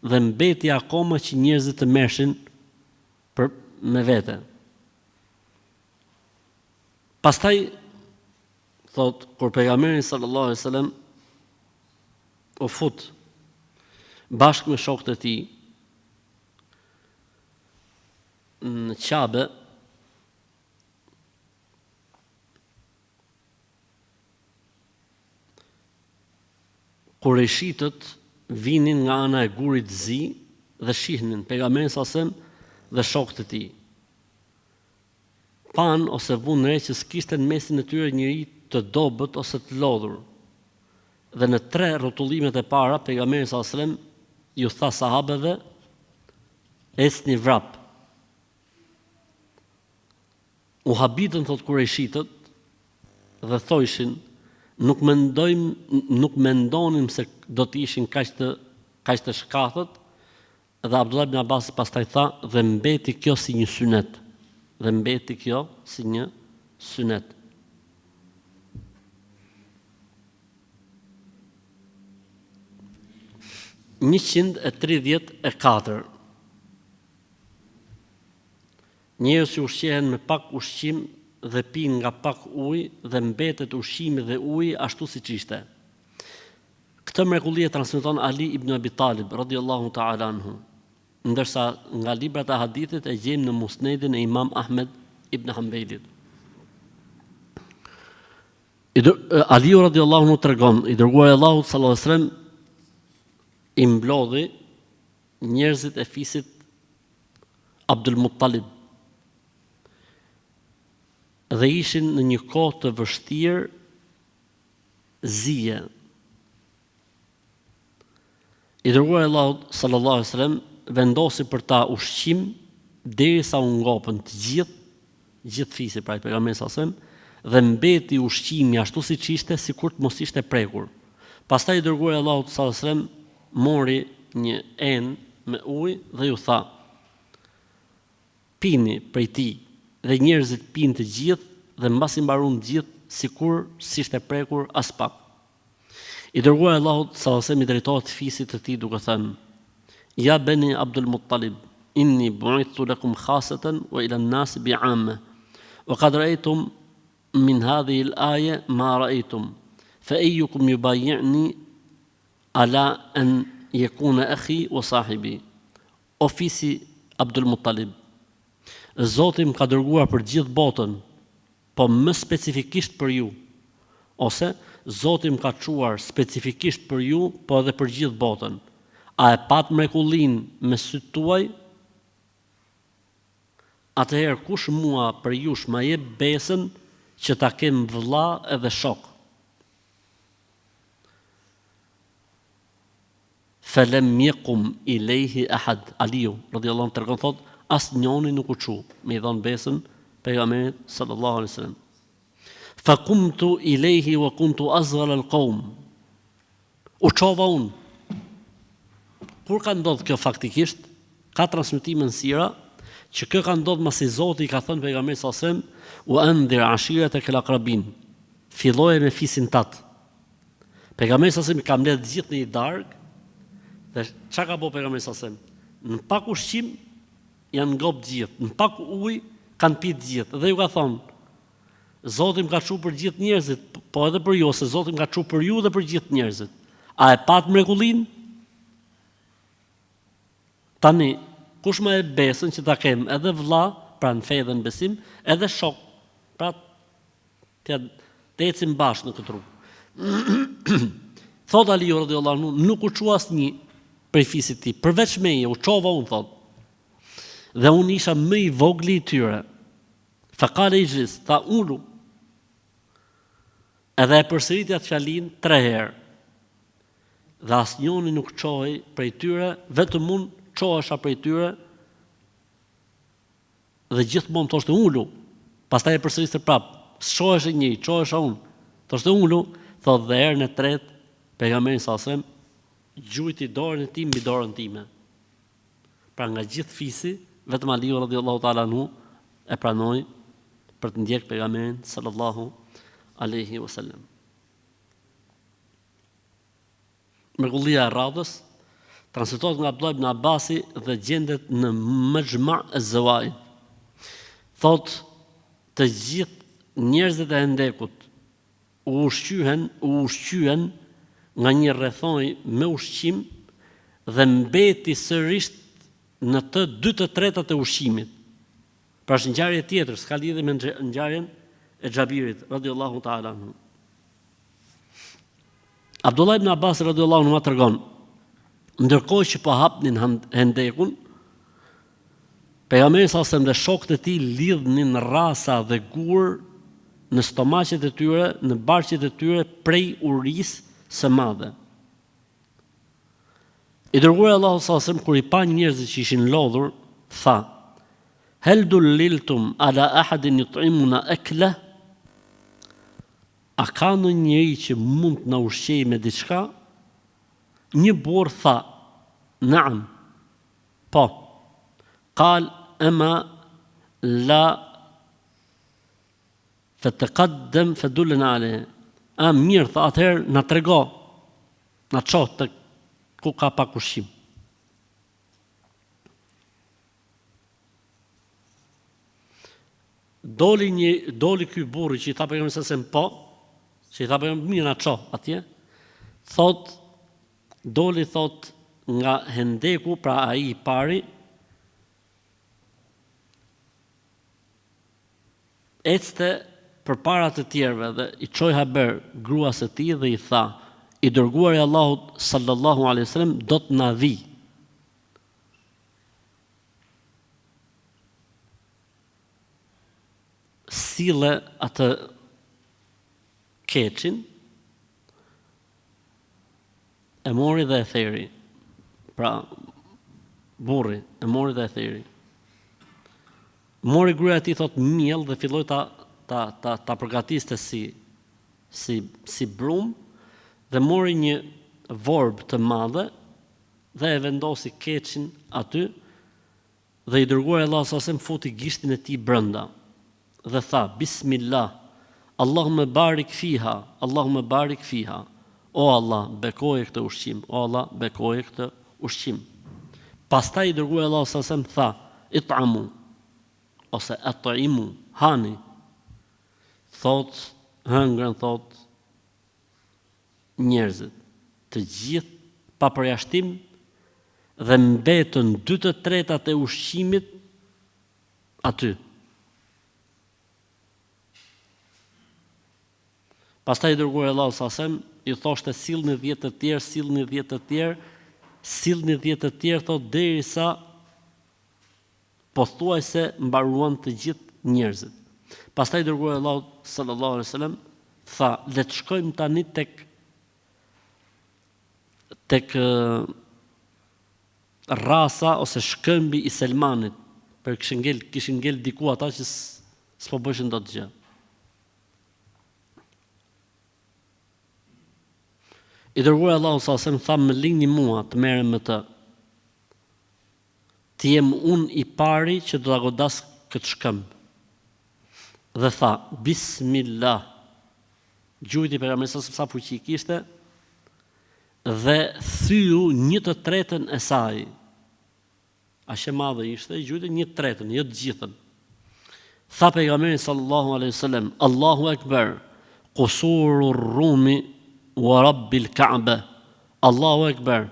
dhe mbeti akoma që njerëzit të mershin me vete. Pastaj thot, kur pejgamberi sallallahu alaihi wasallam u fut bashkë me shokët e tij në Qabe, Kurejshitët vinin nga ana e gurit të zi dhe shihnin pejgamberin sallallahu alaihi wasallam dhe shokët e tij. Pan ose vunë re që s'kishte në mesin e tyre njëri të dobët ose të lodhur. Dhe në 3 rrotullimet e para, pejgamberi sallallahu alajhi wasallam ju tha sahabeve: esni vrap. U habitën, thot Kurejshitët, dhe thoshin: nuk mendonim se do të ishin kaq të shkathët. Dhe Abdullah ibn Abbas pastaj tha: dhe mbeti kjo si një synet. Dhe mbeti kjo si një synet. Njerëz që ushqehen me pak ushqim dhe pinë nga pak ujë dhe mbetet ushqimi dhe uji ashtu siç ishte. Këtë Këtë mrekulli e transmeton Ali ibn Abi Talib radhiyallahu ta'ala anhu, ndërsa nga librat e hadithit e gjejmë në Musnedin e Imam Ahmed ibn Hanbelit. Aliu radhiyallahu anhu tregon, i dërguari Allahut sallallahu alaihi wasallam i mblodhi njerëzit e fisit Abdul Muttalib dhe ishin në një kohë të vështirë zije. I dërguari Allahut sallallahu alaihi wasallam vendosi për ta ushqim derisa u ngopën të gjithë fisi pra i pejgamberit sallallahu alaihi wasallam, dhe mbeti ushqimi ashtu siç ishte, sikur të mos ishte prekur. Pastaj i dërguari Allahut sallallahu alaihi wasallam mori një enë me ujë dhe ju tha: "Pini prej tij." Dhe njerëzit pinë të gjithë dhe mbasi mbaruan të gjithë sikur s'ishte prekur as pak. I dërguari Allahut sallallahu alaihi wasallam i drejtohet fisit të tij duke thënë: "Ya bani Abdul Muttalib, inni bu'ithtu lakum khasatan wa ila an-nas bi'amma, wa qad ra'aytum min hadhihi al-aya ma ra'aytum, fa ayyukum yubayyi'ni ala an yakuna akhi wa sahibi." O fisi Abdul Muttalib, Zoti më ka dërguar për gjithë botën, po më specifikisht për ju, ose Zoti më ka çuar specifikisht për ju, po edhe për gjithë botën. A e pat mrekullin me sytë tuaj? Atëherë kush mua për jush ma jep besën që ta kem vëlla edhe shok? Falem yakum ilayhi ahad. Aliu radhiyallahu anhu tregon thot, asnjëri nuk u çu me i dhon besën pejgamberit sallallahu alaihi wasallam. Faqumtu ilayhi wa kuntu asghara alqawm. U çova unë. Kur ka ndodhur kjo faktikisht, ka transmetime në sira që kjo ka ndodhur masi Zoti i ka thënë pejgamberit sallallahu alaihi wasallam: "Wa anzir ashiratakal aqrabin." Filloje me fisin tat. Pejgamberi sallallahu alaihi wasallam ka mbledh gjithë në një darkë. Dhe çka ka bëu pejgamberi sallallahu alaihi wasallam? Në pak ushqim janë ngop gjithë, në pak ujë kanë pitë gjithë. Dhe ju ka thonë: Zoti më ka çuar për gjithë njerëzit, po edhe për ju, ose Zoti më ka çuar për ju dhe për gjithë njerëzit. A e pat mrekullin? Tani, kush më e besën që ta kem edhe vëlla, pra në fe dhe në besim, edhe shok, pra të ecim bashkë në këtë rrugë. Thot Aliu radhiyallahu anhu, nuk u çua asnjë prej fisit tij, përveç meje, u çova unë, thot. Dhe unë isha më i vogli i tyre. Faqale ijlis, ta ulu. Edhe e përsëriti atë fjalin 3 herë. Dhe asnjëri nuk çohej prej tyre, vetëm unë çohesha prej tyre. Dhe gjithmonë thoshte ulu. Pastaj e përsëriste prapë. Çohesha njëri, çohesha unë. Thoshte ulu, thot dhe herën e tretë pejgamberi sallallahu alajhi wasallam gjujti dorën e tij mbi dorën time. Pra nga gjithë fisi, vetëm Aliu radhiyallahu ta'ala anhu e pranoi për të ndjek pejgamberin sallallahu alaihi wasallam. Mrekullia e radhës transmetohet nga Abdullah ibn Abbasi dhe gjendet në Majma' az-Zawaid. Thot, të gjithë njerëzit e Hendekut u ushqyen nga një rrethonj me ushqim dhe mbeti sërish në të 2/3 e ushqimit. Pra është ngjarje tjetër, s'ka lidhje me ngjarjen e Xhabirit radhiyallahu ta'ala anhu. Abdullah ibn Abbas radhiyallahu anhu tregon, ndërkohë që po hapnin Hendekun, pejgamberi sallallahu alajhi wasallam dhe shokët e tij lidhnin rrasa dhe gur në stomaqet e tyre, në barqet e tyre prej urisë së madhe. I dërguari Allahu sallallahu alajhi wasallam kur i pa njerëzit që ishin lodhur, tha: "Hal dulliltum ala ahadin yut'imuna akla?" A ka në njëri që mund të na ushqejë me diçka? Një burr tha: "Naam." Po. Qal ama la fataqaddam fadullna alayhi. A mirë, tha, atëherë na trego, na çoh të ku ka pak ushqim. Doli ky burri që i tha pejgamberit se po, që i tha pejgamberit mirë na çoh atje, thot doli thot nga hendeku, pra ai I pari, ecte përpara të tjerëve dhe I çoi haber gruas së tij dhe I tha: I dërguari I Allahut sallallahu alaihi wasallam do të na vi. Sille atë keçin, e mori dhe e theri. Pra, burri, e mori dhe e theri. Mori gruaja e tij thot miell dhe filloi ta përgatiste si brum dhe mori një vorb të madhe dhe e vendosi keçin aty dhe I dërguari Allah sa futi gishtin e tij brenda dhe tha Bismillah, Allahumma barik fiha, Allahumma barik fiha. O Allah, bekoje këtë ushqim, o Allah, bekoje këtë ushqim. Pastaj I dërguari Allah sa tha it'amu ose at'imu, hani. Thot, hëngrën thot njerëzit, të gjithë pa përjashtim dhe mbetën 2/3 e ushqimit aty. Pastaj I dërguari Allahu sallallahu I thoshte sillni 10 të tjerë, sillni 10 të tjerë, sillni 10 të tjerë thot derisa pothuajse mbaruan të gjithë njerëzit. Pastaj I dërguari Allahu sallallahu alaihi wasallam tha, le të shkojmë tani tek rasa ose shkëmbi I Selmanit, për kishin ngel diku ata që s'po bëshin dot gjë. I dërguari Allahu sallallahu alaihi wasallam tha, më lini mua të merrem me të. Të jem unë I pari që do ta godas këtë shkëmb. Dhe tha, Bismillah. Gjujti pejgamberit sa fuqi kishte dhe thyu 1/3 e saj. Aq e madhe ishte, gjujti 1/3, jo të gjithën. Tha pejgamberi sallallahu alaihi wasallam, Allahu akbar, qusurur rumi wa rabbil Ka'be. Allahu akbar,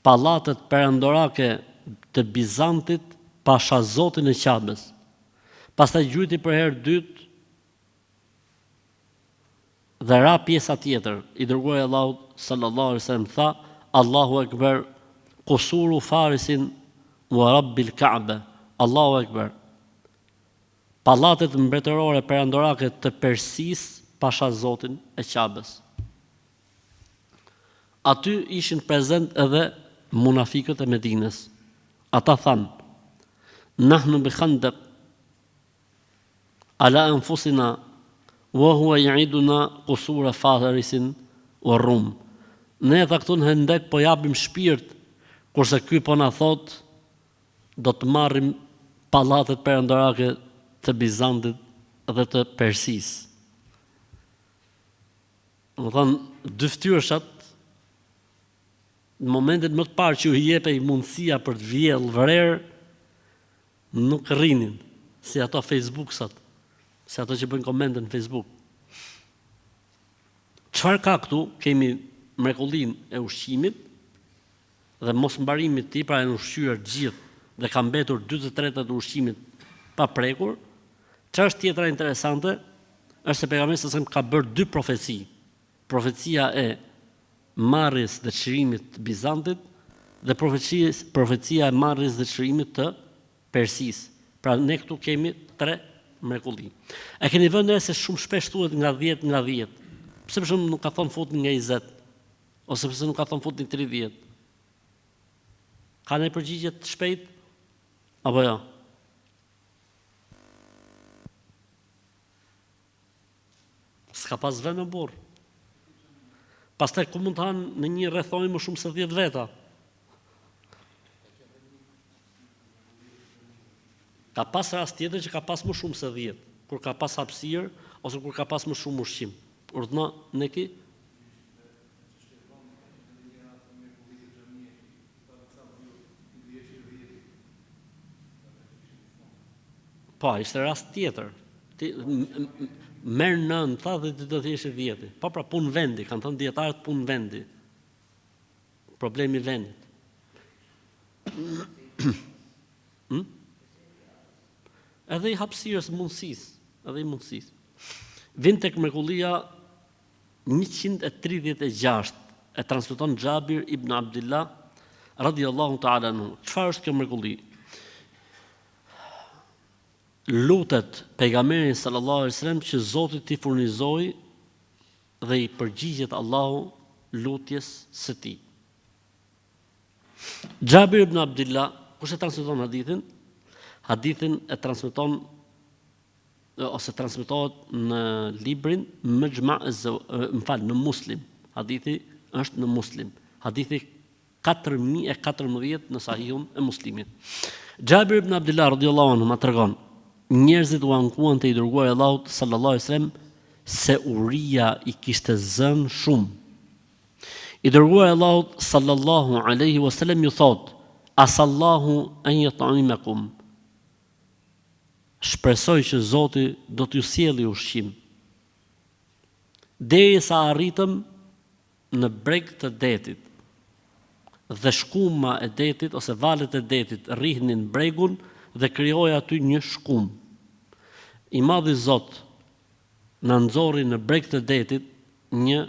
pallatet perandorake të Bizantit pasha Zotin e Ka'bes. Pastaj gjujti për herë dytë dhe ra pjesa tjetër. I dërguari Allahu sallallahu alaihi wasallam tha, Allahu akbar, qusuru Farisin wa rabbil Ka'be. Allahu akbar. Pallatet mbretërore perandorake të Persisë pasha Zotin e Ka'bes. Aty ishin prezent edhe munafikët e Medinës. Ata thanë, nahnu bi khandaq ala anfusina wa huwa ya'iduna qusura Farisin wa Rum. Ne tha këtu në hendek po japim shpirt, kurse ky po na thot do të marrim pallatet perandorake të Bizantit dhe të Persisë. Do thonë, dy fytyrshat në momentin më të parë që u jepej mundësia për të vjellë vrer, nuk rrinin, si ato Facebook-sat, si ato që bëjnë komente në Facebook. Çfarë ka këtu? Kemi mrekullinë e ushqimit dhe mos mbarimit të tij, pra janë ushqyer gjithë dhe ka mbetur 2/3 të ushqimit pa prekur. Çfarë është tjetra interesante? Është se pejgamberi sa ka bërë 2 profeci. Profecia e marrjes dhe çlirimit të Bizantit dhe profecia e marrjes dhe çlirimit të Persisë. Pra ne këtu kemi 3 mrekulli. E keni vënë se shumë shpesh thuhet nga 10 nga 10. Pse për shembull nuk ka thënë futni nga 20 ose pse nuk ka thënë futni 30? Ka një përgjigje të shpejt apo jo? S'ka pas vend në burr. Pastaj ku mund të hanë në një rrethonjë më shumë se 10 veta? Ka pas rast tjetër që ka pas më shumë se 10, kur ka pas hapësirë ose kur ka pas më shumë ushqim. Urdhno neki? Po, ishte rast tjetër. Merë nën, tha dhe ti do t'jesh 10. Po pra punë vendi, kanë thënë dietarët punë vendi. problemi i vendit. Edhe i hapësirës, mundësisë. Vin tek mrekullia 136 e transmeton Xhabir ibn Abdullah radhiyallahu ta'ala anhu. Çfarë është kjo mrekulli? Lutet pejgamberin sallallahu alaihi wasallam që Zoti t'i furnizojë dhe i përgjigjet Allahu lutjes së tij. Xhabir ibn Abdullah, kush e transmeton hadithin? Hadithin e transmeton ose transmetohet në librin në Muslim. Hadithi është në Muslim. Hadithi 4014 në Sahihun e Muslimit. Xhabir ibn Abdullah radhiyallahu anhu ma tregon, njerëzit u ankuan te i dërguari Allahut sallallahu alaihi wasallam se uria i kishte zënë shumë. I dërguari Allahut sallallahu alaihi wasallam ju thot: "Asallahu an yut'imakum." Shpresoj që Zoti do t'ju sjellë ushqim. Derisa arritëm në breg të detit dhe shkuma e detit ose valet e detit rrihnin bregun dhe krijoi aty një shkum. I madhi Zot na nxorri në breg të detit një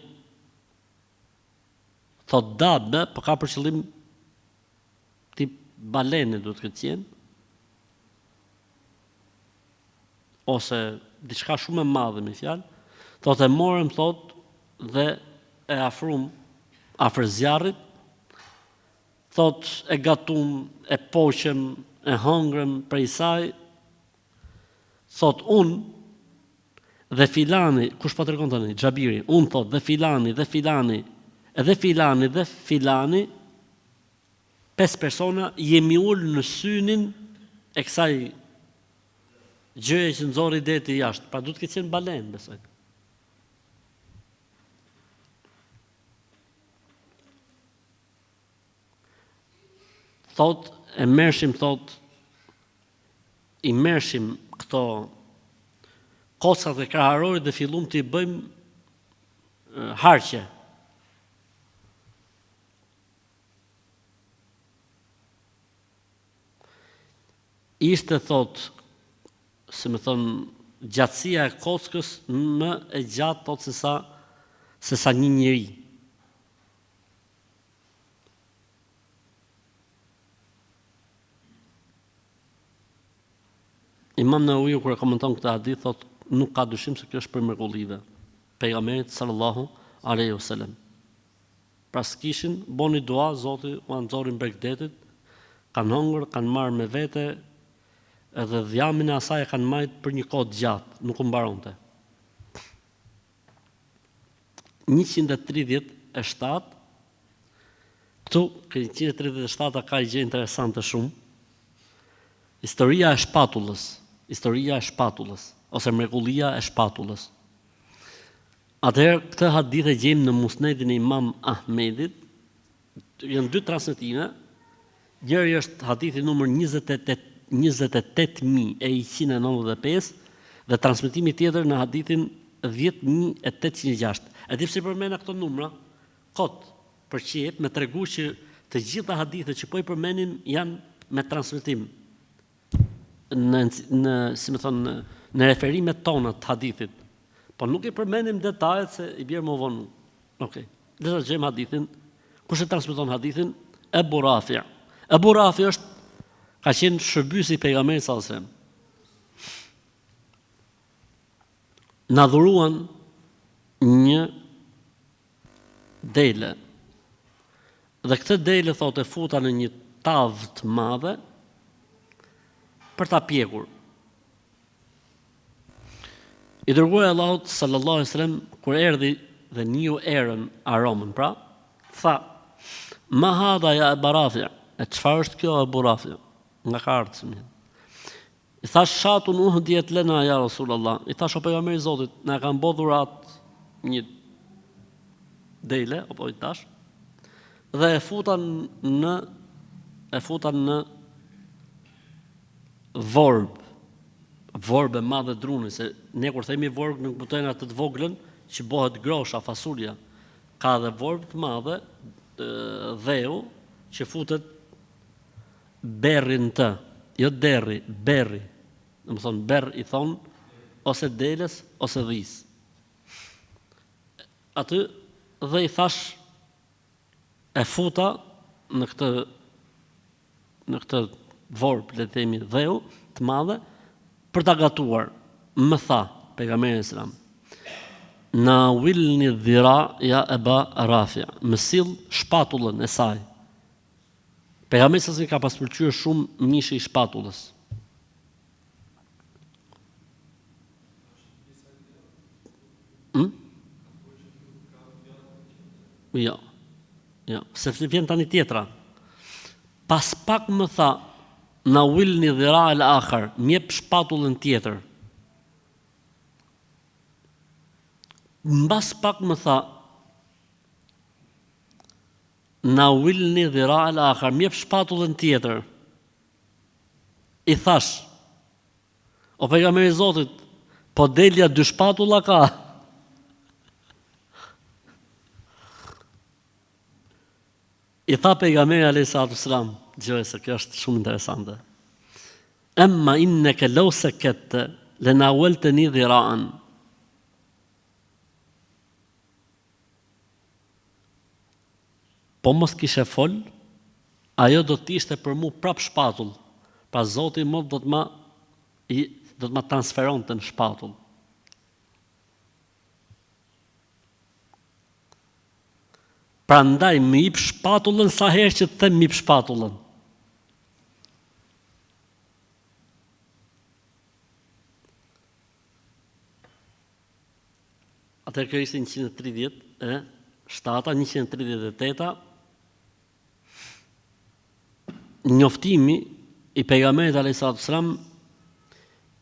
thot dabe, po ka për qëllim tip balene duhet të qenë, ose diçka shumë e madhe me fjalë, thotë e morëm thot dhe e afrum afër zjarrit, thot e gatum, e poqëm, e hëngrëm prej saj, thot unë dhe filani, kush po tregon tani? Xhabiri, unë thot dhe filani, edhe filani dhe filani, 5 persona jemi ulë në synin e kësaj gjëje që nxorri deti jashtë, pra duhet të ketë qenë balen, besoj. Thot, i mershim këto kocat e kraharorit dhe fillum të i bëjmë harqe. Ishte thot, se më thonë, gjatësia e kockës më e gjatë thot se sa një njeri. Imam Nawawi kur e komenton këtë hadith thot nuk ka dyshim se kjo është për mrekullive pejgamberit sallallahu alaihi wasallam. Pra s'kishin boni dua, Zoti u nxorri breg detit, kanë hëngur, kanë marrë me vete, edhe dhjamin e asaj e kanë marrë për një kohë gjatë, nuk u mbaronte. 137 këtu, 137 ka një gjë interesante shumë. Historia e shpatullës, ose mrekullia e shpatullës. Atëherë, këtë hadith e gjejmë në Musnedin e Imam Ahmedit, janë 2 transmetime, njëri është hadithi numër 28.195 dhe transmetimi tjetër në hadithin 10.806. E di pse përmenda këto numra? Kot, për qejf, me tregu që të gjitha hadithet që po i përmenim janë me transmetim. Në referimet tona të hadithit. Po nuk i përmendim detajet se i bjerë më vonë. Okej. Dhe të gjemë hadithin, kush e transmeton hadithin? Ebu Rafi. Ebu Rafi ka qenë shërbyesi i pejgamberit sallallahu alajhi wasallam. Na dhuruan një dele. Dhe këtë dele thotë futa në një tavë të madhe për ta pjekur. I dërguari Allahut sallallahu alaihi wasallam kur erdhi dhe njiu erën aromën, pra, tha: "Ma hadha ya Abu Rafi?" E çfarë është kjo Abu Rafi? Nga ka ardhur. I thash shatun uhdiyet lana ya Rasulullah. I thash o pejgamberi i Zotit, na kanë bërë dhurat një dele, apo i tash, dhe e futan në vorb e madhe druni, se ne kur themi vorb nuk kuptojmë atë të voglën që bëhet grosha, fasulja. Ka dhe vorb të madhe, dheu që futet berrin të, jo derri, berri. Do të thonë berr i thon ose delës ose dhis. Aty dhe i thash e futa në këtë vorp, le të themi, dheu të madhe për ta gatuar. Më tha pejgamberi selam, na wilni dhira ja Aba Rafia, më sill shpatullën e saj. Pejgamberi sa ka pas pëlqyer shumë mishi i shpatullës. Jo, se vjen tani tjetra. Pas pak më tha, na wilni dhira el akhar, mjep shpatullën tjetër. Mbas pak më tha, na wilni dhira el akhar, mjep shpatullën tjetër. I thash, o pejgamberi i Zotit, po delja 2 shpatulla ka. I tha pejgamberi alayhis salam, dëgjoj se kjo është shumë interesante. Amma innaka law sakatta lanawaltani dhira'an. Po mos kishe fol, ajo do të ishte për mu prap shpatull. Pra Zoti më do të ma transferonte në shpatull. Prandaj më jep shpatullën sa herë që të them më jep shpatullën. Atëherë kjo ishte 138, njoftimi i pejgamberit alayhis salam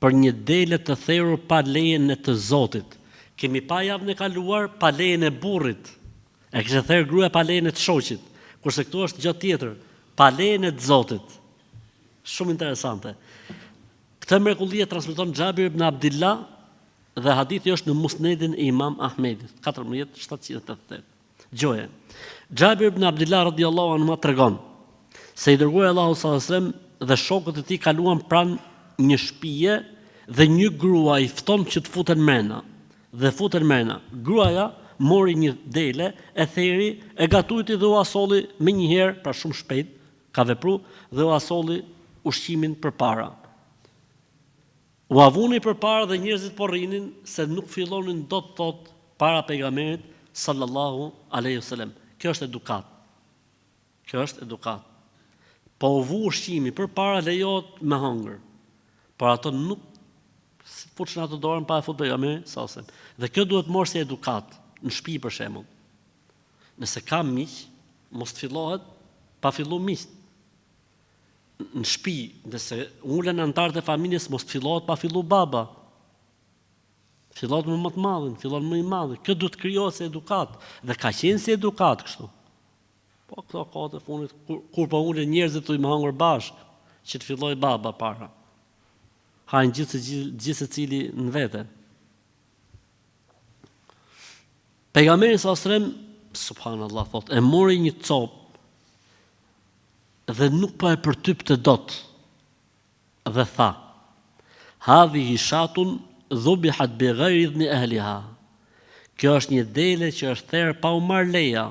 për një dele të therrur pa lejen e të Zotit. Kemi pa javën e kaluar pa lejen e burrit. E kishte therr gruaja pa lejen e të shoqit, kurse këtu është gjë tjetër, pa lejen e të Zotit. Shumë interesante. Këtë mrekulli e transmeton Xhabir ibn Abdillah dhe hadithi është në Musnedin e Imam Ahmedit, 14788. Gjoje. Xhabir ibn Abdillah radhiyallahu anhu tregon se i dërguari Allahu sallallahu alaihi wasallam dhe shokët e tij kaluan pranë një shtëpie dhe një grua i fton që të futen mrena. Dhe futen mrena. Gruaja mori një dele, e theri, e gatuiti dhe u asolli me njëherë, pra shumë shpejt, ka vepru, dhe u asolli ushqimin përpara. U avuni përpara dhe njerëzit po rrinin se nuk fillonin do të thot para pejgamberit sallallahu alaihi wasallam. Kjo është edukat. Po u vu ushqimi përpara lejohet me hëngër. Por ato nuk fuçin ato dorën pa e fut pejgamberin sallallahu alaihi wasallam. Dhe kjo duhet marrë si edukat. Në shtëpi për shembull. Nëse ka miq, mos të fillohet pa fillu miq. Në shtëpi, nëse ulen anëtarët e familjes, mos të fillohet pa fillu baba. Fillohet me më të madhin, fillon më i madh. Kjo duhet të krijohet si edukat dhe ka qenë si edukat kështu. Po këto kohët e fundit kur po ulen njerëzit të më hangër bashk, që të filloj baba para. Hajnë gjithë secili në vete. Pejgamberi sallallahu alajhi wasallam, subhanallahu thot, e mori një copë dhe nuk po e përtypte dot. Dhe tha: "Hadhihi shatun dhubihat bi ghayri idhni ahliha." Kjo është një dele që është therr pa u marr leja.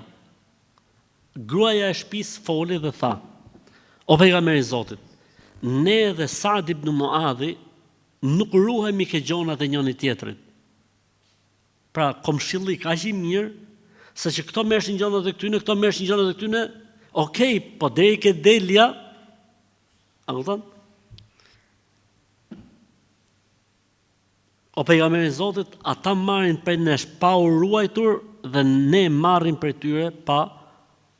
Gruaja e shtëpisë foli dhe tha: "O pejgamberi i Zotit, ne dhe Sa'd ibn Muadhi nuk ruhemi ke gjonat e njëri tjetrit." Pra, komshillik aq i mirë, se që këto merrshin gjonat e këtyne, këto merrshin gjonat e këtyne, okej, po deri ke delja, a kupton? O pejgamberi i Zotit, ata marrin prej nesh pa u ruajtur dhe ne marrim prej tyre pa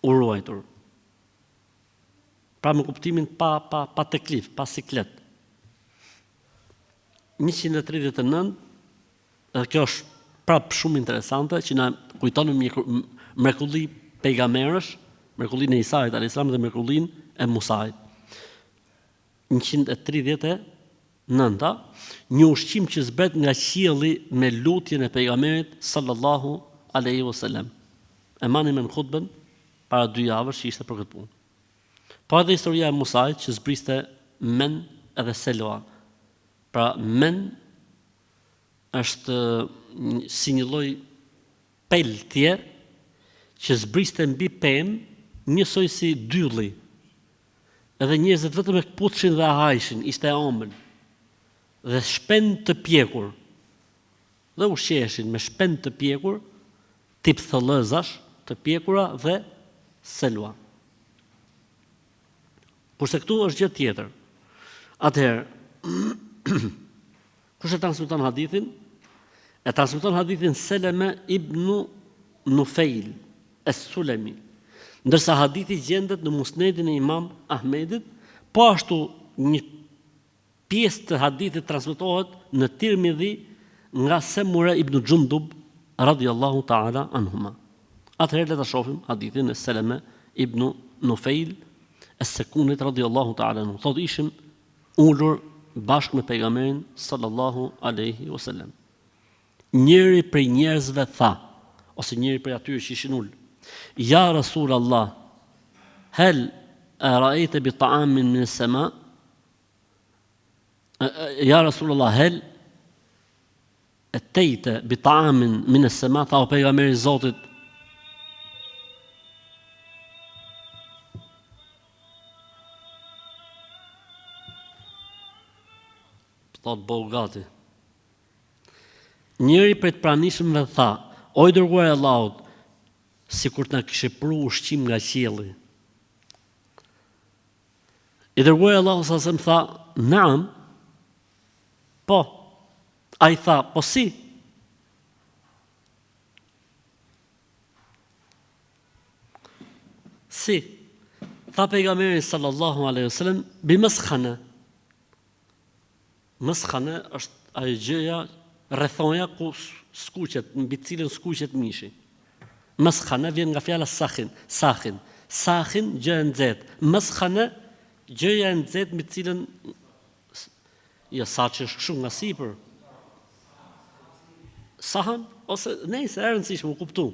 u ruajtur. Pra me kuptimin pa teklif, pa siklet. 139, dhe kjo është prapë shumë interesante, që na kujton mrekulli pejgamberësh, mrekullinë e Isait alayhis salam dhe mrekullinë e Musait. 139, një ushqim që zbret nga qielli me lutjen e pejgamberit sallallahu alaihi wasallam. E mani me në khutbën, para 2 javësh që ishte për këtë punë. Po edhe historia e Musait që zbriste men edhe selua. Pra men është si një lloj peltje që zbriste mbi pemë njësoj si dylli. Edhe njerëzit vetëm e kputshin dhe hajshin, ishte e ëmbël. Dhe shpend të pjekur. Dhe ushqeheshin me shpend të pjekur, tip thëllëzash të pjekura dhe selua. Kurse këtu është gjë tjetër. Atëherë, kush e transmeton hadithin? E transmeton hadithin Seleme ibn Nufejl es-Sulemi. Ndërsa hadithi gjendet në Musnedin e Imam Ahmedit, po ashtu një pjesë të hadithit transmetohet në Tirmidhi nga Semure ibn Gjundub radhiyallahu ta'ala anhuma. Atëherë le ta shohim hadithin e Seleme ibn Nufejl es-Sekunit radhiyallahu ta'ala anhu. Thotë ishim ulur bashkë me pejgamberin sallallahu alaihi wasallam. Njëri prej njerëzve tha, ose njëri prej atyre që ishin ul, ja Rasul Allah, hel ra'ayta bi ta'amin min as-sama? Ja Rasul Allah, hel atayta bi ta'amin min as-sama? Tha o pejgamberi i Zotit, thot Bogati. Njëri prej të pranishmëve tha, o i dërguar i Allahut, sikur të na kishe pru ushqim nga qielli. I dërguar i Allahut sa më tha, naam, po. Ai tha, po si? Si? Tha pejgamberi sallallahu alaihi wasallam, bi maskhana. Maskhana është ajo gjëja rrethonja ku skuqet, mbi cilën skuqet mishi. Maskhana vjen nga fjala sakhin. Sakhin gjë e nxehtë. Maskhana gjëja e nxehtë mbi cilën ja saç është kështu nga sipër. Sahan ose nëse e rëndësishme u kuptu.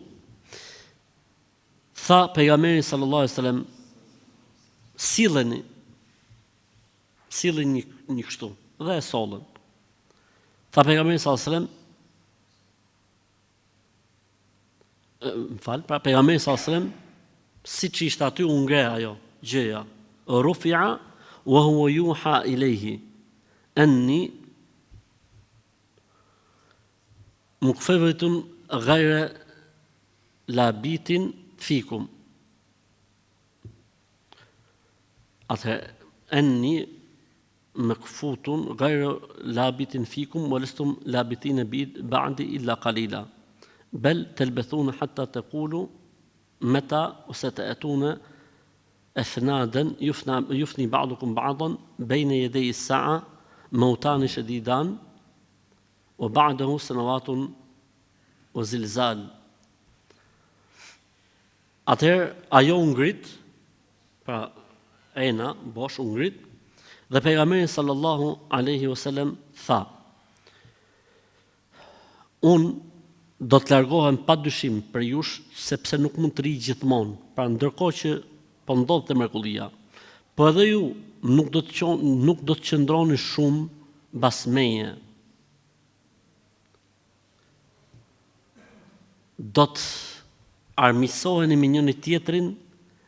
Tha pejgamberi sallallahu alaihi wasallam, silleni një kështu dhe e sollën. Tha pejgamberi sallallahu alaihi wasallam, pejgamberi sallallahu alaihi wasallam, siç ishte aty u ngre ajo gjëja. Rufi'a wa huwa yuha ilayhi anni mukfavatun ghayra labitin fikum. Atë anni مكفوت غير لابت فيكم ولستم لابتين بعد إلا قليلا بل تلبثون حتى تقولوا متى وستأتون أفنادا يفني بعضكم بعضا بين يدي الساعة موتان شديدان وبعده سنوات وزلزال. Atëherë ajo u ngrit, pra ena bosh u ngrit, dhe pejgamberi sallallahu alaihi wasallam tha, unë do të largohem pa dyshim për jush, sepse nuk mund të ri gjithmonë, pra ndërkohë që po ndodhte mrekullia. Po edhe ju nuk do të qëndroni shumë mbas meje. Do të armiqësoheni me njëri tjetrin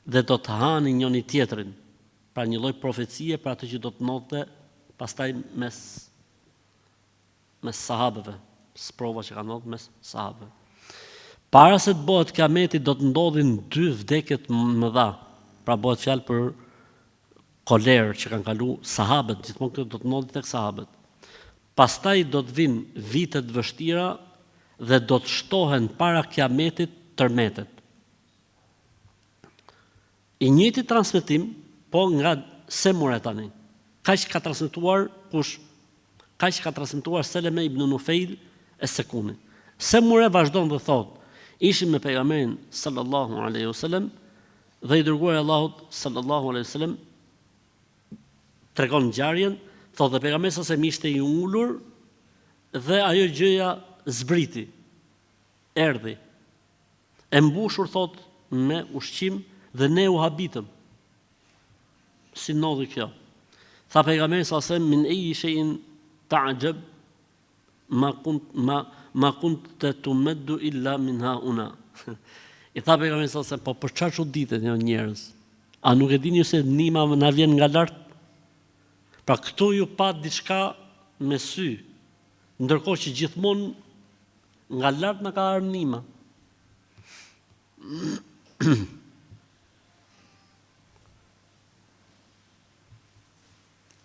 dhe do të hani njëri tjetrin. Pra një lloj profecie për atë që do të ndodhte pastaj mes sahabëve, sprova që ka ndodhur mes sahabëve. Para se të bëhet kiameti do të ndodhin 2 vdekje të mëdha. Pra bëhet fjalë për kolerë që kanë kalu sahabët, gjithmonë këtë do të ndodhi tek sahabët. Pastaj do të vinë vite të vështira dhe do të shtohen para kiametit tërmetet. I njëjti transmetim, po nga Semure tani. Kaq ka transmetuar kush? Kaq ka transmetuar Seleme ibn Nufejl es-Sekuni. Semure vazhdon dhe thotë, ishim me pejgamberin sallallahu alaihi wasallam dhe i dërguari Allahut sallallahu alaihi wasallam tregon ngjarjen, thotë pejgamberi sa ishte i ulur dhe ajo gjëja zbriti. Erdhi. E mbushur thotë me ushqim dhe ne u habitëm. Si ndodhi kjo? Tha pejgamberi sa se min ai shay'in ta'jab ma kunta tumaddu illa min hauna. I tha pejgamberi sa se po për çfarë çuditet janë njerëz? A nuk e dini se nima na vjen nga lart? Pra këtu ju pa diçka me sy, ndërkohë që gjithmonë nga lart na ka ardhur nima.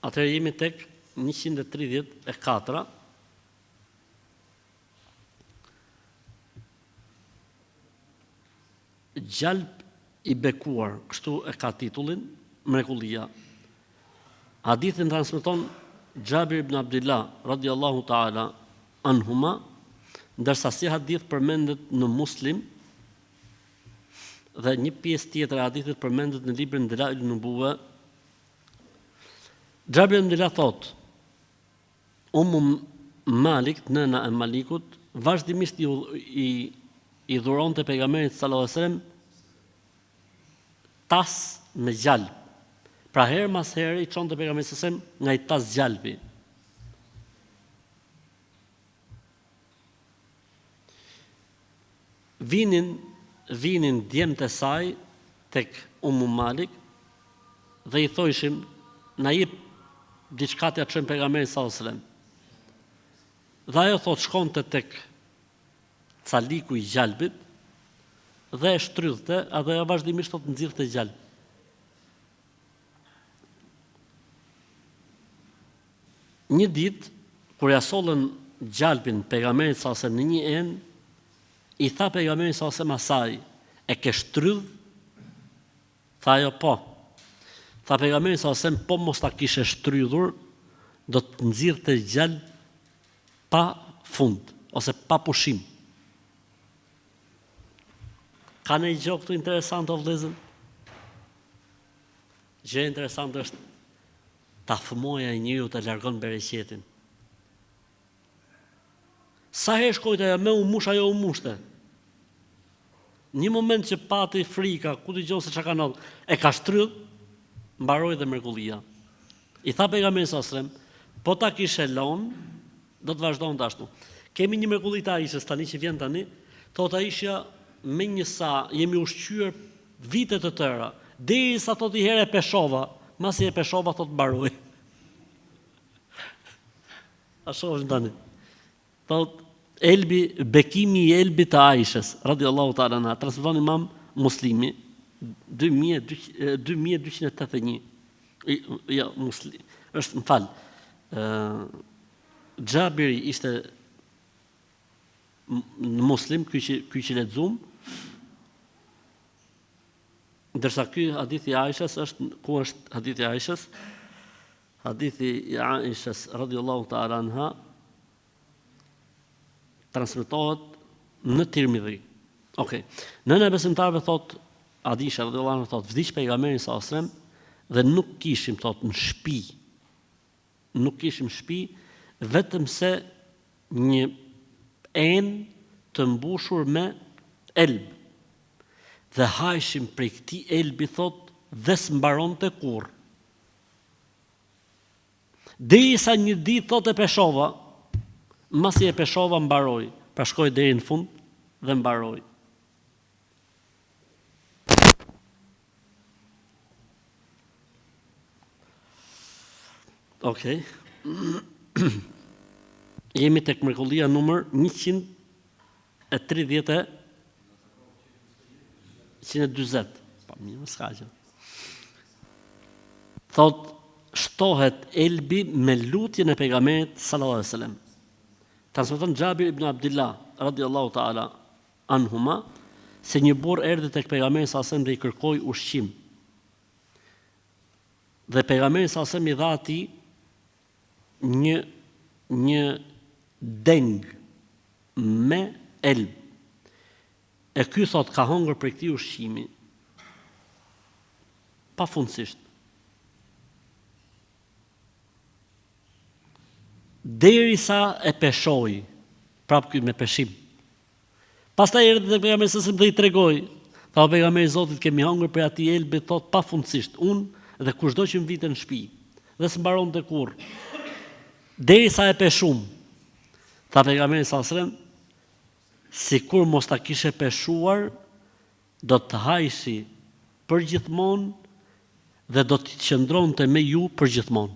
Atëherë jemi tek 134. Gjalp i bekuar, kështu e ka titullin, mrekullia. Hadithin transmeton Xhabir ibn Abdullah radiallahu ta'ala anhuma, ndërsa si hadith përmendet në Muslim dhe një pjesë tjetër e hadithit përmendet në librin Dalail an-Nubuwa. Xhabir ibn Abdullah thot, Malik, nëna e Malikut, vazhdimisht i dhuronte pejgamberit sallallahu alajhi wasallam tas me gjalp. Pra herë mas herë i çonte pejgamberit sallallahu alajhi wasallam nga i tas gjalpi. Vinin djemtë e saj tek Malik dhe i thojshim na jep diçka t'ia çojmë pejgamberit sallallahu alajhi wasallam. Dhe ajo thot shkonte tek caliku i gjalpit dhe e shtrydhte, edhe ajo vazhdimisht thot nxirrte gjalp. Një ditë kur ja sollën gjalpin pejgamberit sallallahu alajhi wasallam në një enë, i tha pejgamberit sallallahu alajhi wasallam asaj, e ke shtrydh? Tha ajo po. Tha pejgamberi sallallahu alajhi wasallam, po mos ta kishe shtrydhur, do të nxirrte gjalp pa fund ose pa pushim. Ka një gjë këtu interesante o vëllezër? Gjë interesante është ta fëmoja e njeriu të largon bereqetin. Sa herë shkojte ajo me u mush, ajo u mushte. Një moment që pati frika, ku dëgjon se çka ka ndodhur, e ka shtrydh, mbaroi dhe mrekullia. I tha pejgamberi sallallahu alajhi wasallam, po ta kishe lënë, do të vazhdonte ashtu. Kemi një mrekulli të Aishës tani që vjen tani, thotë Aisha, me një sa jemi ushqyer vite të tëra, derisa thotë një herë e peshova, masi e peshova thotë mbaroi. A shohim tani. Thotë bekimi i Elbi të Aishës, radiallahu ta'ala anha, transmeton Imam Muslimi, 2281. Jo, Muslim, është, më fal. Xhabiri ishte në Muslim, ky që lexuam, ndërsa ky hadithi i Aishës është, ku është hadithi i Aishës? Hadithi i Aishës radiallahu ta'ala anha transmetohet në Tirmidhi. Okej. Nëna e besimtarëve thot, Aisha radhiyallahu anha thot, vdiq pejgamberi sallallahu alajhi wasallam dhe nuk kishim thot në shtëpi. Nuk kishim shtëpi, vetëm se një enë të mbushur me elb. Dhe hajshim prej këtij elbi thot dhe s'mbaronte kurrë. Derisa një ditë thot e peshova, masi e peshova mbaroi, pra shkoi deri në fund dhe mbaroi. Okej. Jemi tek mrekullia numër 140. Pa mirë, s'ka gjë. Thot, shtohet elbi me lutjen e pejgamberit sallallahu alajhi wasallam. Transmeton Xhabir ibn Abdullah radiallahu ta'ala anhuma se një burr erdhi tek pejgamberi sallallahu alajhi wasallam dhe i kërkoi ushqim. Dhe pejgamberi sallallahu alajhi wasallam i dha atij një deng me elb. E ky thot ka hongër për këtij ushqimi pafundësisht. Derisa e peshoi, prap ky me peshim. Pastaj erdhi te pejgamberi sallallahu alajhi wasallam dhe i tregoi, Tha pejgamberi i Zotit, kemi hangër për atij elbi, thot pafundësisht, unë dhe kushdo që më vite në shtëpi, dhe s'mbaron të kurrë. Derisa e peshum. Tha pejgamberi sallallahu alajhi wasallam, sikur mos ta kishe peshuar, do të hajshi për gjithmonë dhe do të qëndronte me ju për gjithmonë.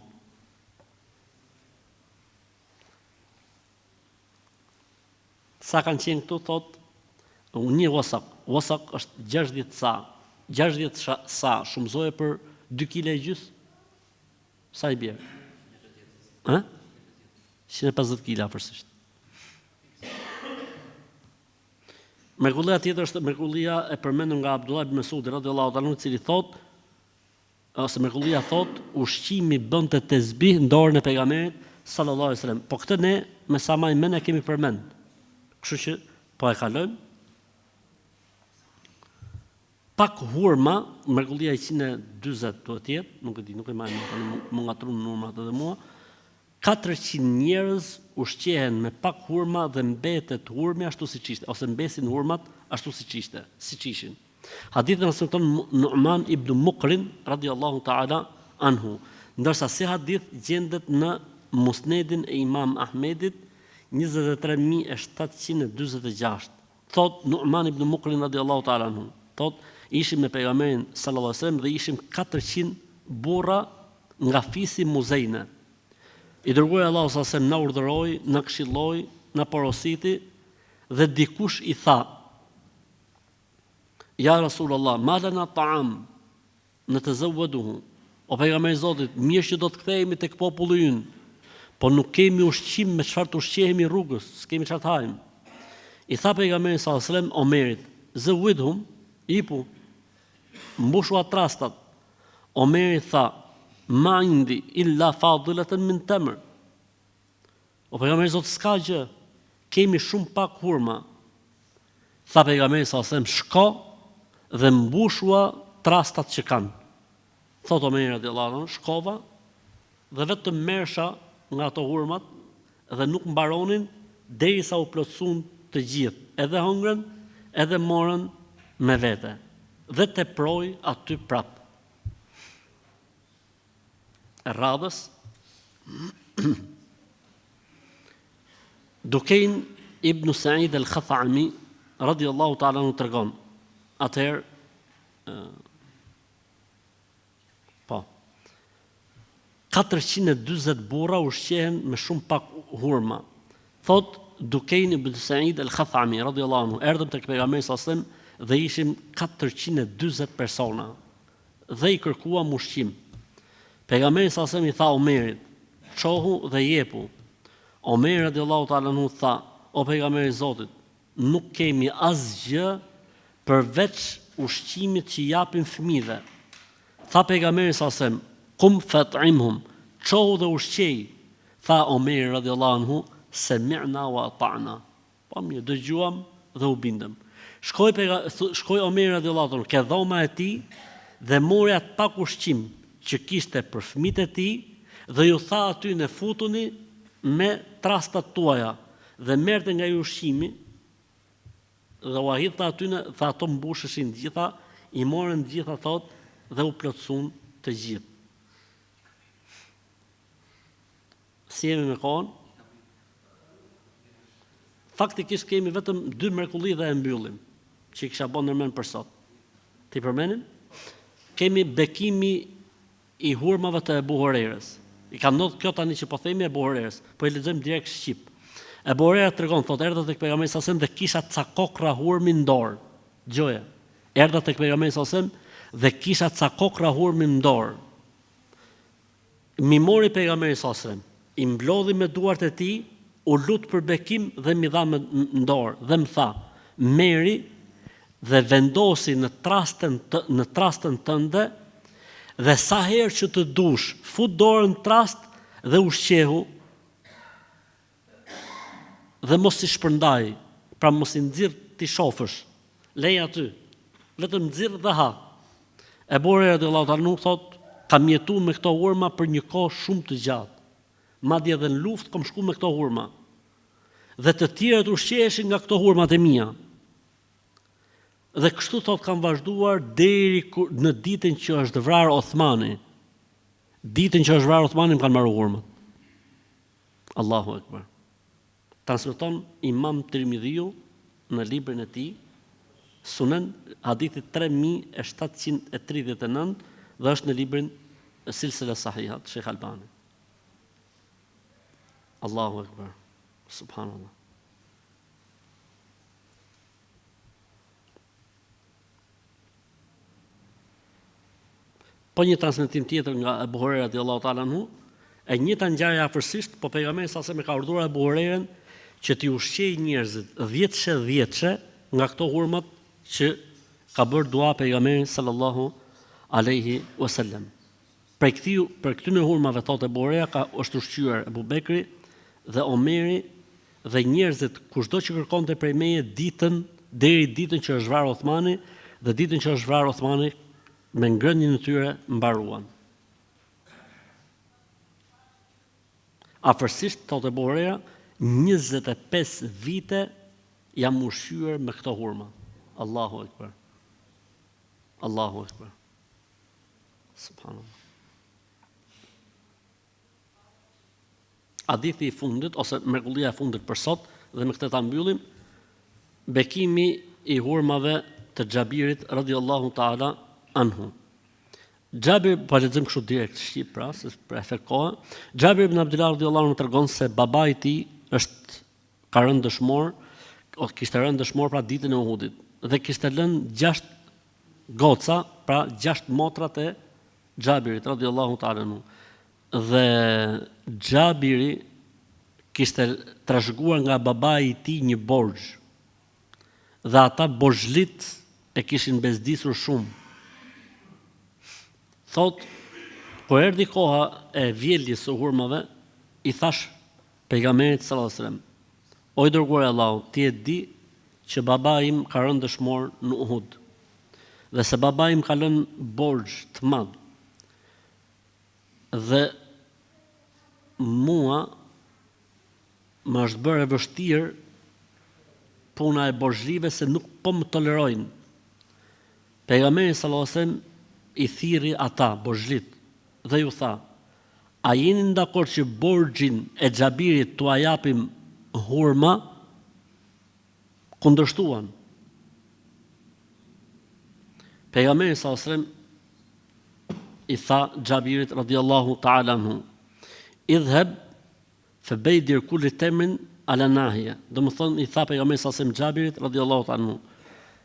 Sa kanë qenë këtu, thot, një wasak. Wasak është 60 sa. 60 sa shumëzoje për 2 kg e gjys. Sa i bie? 150 kg përsisht. Mrekullia tjetër është mrekullia e përmendur nga Abdullah ibn Mesudi radhiyallahu anhu, i cili thot, ose mrekullia thot, ushqimi bënte tezbih në dorën e pejgamberit sallallahu alaihi wasallam. Po këtë ne me sa më mend e kemi përmend. Kështu që po e kalojmë. Pak hurma, mrekullia 140 duhet të jetë, nuk e di, nuk e marr, më ngatron numrat edhe mua. 400 njerëz ushqehen me pak hurma dhe mbetet hurmi ashtu siç ishte, ose mbesin hurmat ashtu siç ishin. Hadithin transmeton Nu'man ibn Muqrin radhiyallahu ta'ala anhu, ndërsa si hadith gjendet në Musnedin e Imam Ahmedit 23746. Thot Nu'man ibn Muqrin radhiyallahu ta'ala anhu, thot ishim me pejgamberin sallallahu alaihi wasallam dhe ishim 400 burra nga fisi Muzejne. I dërguari Allahu sallallahu alaihi wasallam na urdhëroi, na këshilloi, na porositi dhe dikush i tha: Ja Rasulullah, ma lana ta'am natazawwaduhu. O pejgamberi i Zotit, mirë që do të kthehemi tek populli ynë, po nuk kemi ushqim me çfarë të ushqehemi rrugës, s'kemi çfarë të hajmë. I tha pejgamberi sallallahu alaihi wasallam Omerit: Zawidhum, ipu, mbushu atrastat. Omeri tha: Ma indi illa fadilatan min tamr. O pejgamberi Zot, s'ka gjë, kemi shumë pak hurma. Tha pejgamberi sallallahu alajhi wasallam, shko dhe mbushua trastat që kanë. Thot Omeri radhiyallahu anhu, shkova dhe vetëm mersha nga ato hurmat dhe nuk mbaronin derisa u plotësuan të gjithë, edhe hëngrën, edhe morën me vete. Dhe teproi aty prap. Radhës Dukein ibn Sa'id al-Khathami radhiyallahu ta'ala anhu tregon, atëherë po 440 burra ushqehen me shumë pak hurma. Thot Dukein ibn Sa'id al-Khathami radhiyallahu anhu, erdhëm tek pejgamberi sallallahu alajhi wasallam dhe ishim 440 persona dhe i kërkuam ushqim. Pejgamberi sallallahu alajhi wasallam i tha Omerit: "Çohu dhe jepu." Omeri radhiyallahu ta'ala anhu tha: "O pejgamberi i Zotit, nuk kemi asgjë përveç ushqimit që japin fëmijëve." Tha pejgamberi sallallahu alajhi wasallam: "Qum fat'imhum." Çohu dhe ushqej. Tha Omeri radhiyallahu anhu: "Sami'na wa ata'na." Po mirë, dëgjuam dhe u bindëm. Shkoi Omeri radhiyallahu anhu ke dhoma e tij dhe mori atë pak ushqim që kishte për fëmijët e tij dhe ju tha aty në futuni me trastat tuaja dhe merrte nga ju ushqimi dhe u ahitha aty në, tha ato mbusheshin gjitha, i morën gjitha thot dhe u plotësuan të gjithë. Si jemi me kohën? Faktikisht kemi vetëm 2 mrekulli dhe e mbyllim, që i kisha bën ndërmend për sot. Ti përmenin? Kemi bekimi i hurmave të Ebu Hurerës. I ka ndodhur kjo tani që po themi Ebu Hurerës, po i lexojmë direkt shqip. Ebu Hurera tregon, thot, erdha tek pejgamberi sallallahu alajhi wasallam dhe kisha ca kokra hurmi në dorë. Dëgjoje. Erdha tek pejgamberi sallallahu alajhi wasallam dhe kisha ca kokra hurmi në dorë. Mi mori pejgamberi sallallahu alajhi wasallam, i mblodhi me duart e tij, u lut për bekim dhe mi dha në dorë dhe më tha: "Merri dhe vendosi në trastën tënde dhe sa herë që të dush, fut dorën në trast dhe ushqehu dhe mos i shpërndaj, pra mos i nxirr ti shofësh, lej aty, vetëm nxirr dhe ha." Ebu Hurera radhiyallahu anhu thot, kam jetuar me këto hurma për një kohë shumë të gjatë. Madje edhe në luftë kam shkuar me këto hurma. Dhe të tjerët ushqeheshin nga këto hurmat e mia. Dhe kështu thot kanë vazhduar deri në ditën që është vrarë Othmani. Ditën që është vrarë Othmani më kanë marrë hurmët. Allahu Akbar. Transmeton Imam Tirmidhiu në librin e tij Sunan hadithi 3739 dhe është në librin Silsila Sahihat Sheikh Albani. Allahu Akbar. Subhanallah. Po një transmetim tjetër nga Abu Huraira radhiyallahu ta'ala anhu, e njëjta ngjarje afërsisht, po pejgamberi sa më ka urdhëruar Abu Hurairen që t'i ushqej njerëzit 10 nga këto hurmat që ka bërë dua pejgamberi sallallahu alaihi wasallam. Për këtyre hurmave thotë Abu Huraira ka është ushqyer Abu Bekri dhe Omeri dhe njerëzit kushdo që kërkonte prej meje deri ditën që është vrarë Othmani dhe ditën që është vrarë Othmani me ngrënien e tyre mbaruan. Afërsisht thotë Abu Huraira 25 vite jam ushqyer me këto hurma. Allahu Akbar. Allahu Akbar. Subhanallah. Hadithi i fundit ose mrekullia e fundit për sot dhe me këtë ta mbyllim, bekimi i hurmave të Xhabirit radhiyallahu ta'ala anhu. Xhabir po lexojmë kështu direkt shqip pra, se për efekt kohe. Xhabir ibn Abdullah radhiyallahu anhu tregon se babai i tij ka rënë dëshmor, kishte rënë dëshmor pra ditën e Uhudit dhe kishte lënë 6 goca, pra 6 motrat e Xhabirit radhiyallahu ta'ala anhu. Dhe Xhabiri kishte trashëguar nga babai i tij një borxh. Dhe ata borxhlit e kishin bezdisur shumë. Thot, kur erdhi koha e vjeljes së hurmave, i thash pejgamberit sallallahu alajhi wasallam: "O i dërguari i Allahut, ti e di që babai im ka rënë dëshmor në Uhud. Dhe se babai im ka lënë borxh të madh. Dhe mua më është bërë e vështirë puna e borxhlive se nuk po më tolerojnë." Pejgamberi sallallahu alajhi wasallam i thirri ata borxhlit dhe ju tha: "A jeni dakord që borxhin e Xhabirit t'ua japim hurma?" Kundërshtuan. Pejgamberi sallallahu alajhi wasallam i tha Xhabirit radhiyallahu ta'ala anhu: "Idhhab fa baydir kulli tamrin ala nahiya." Domethënë i tha pejgamberi sallallahu alajhi wasallam Xhabirit radhiyallahu ta'ala anhu: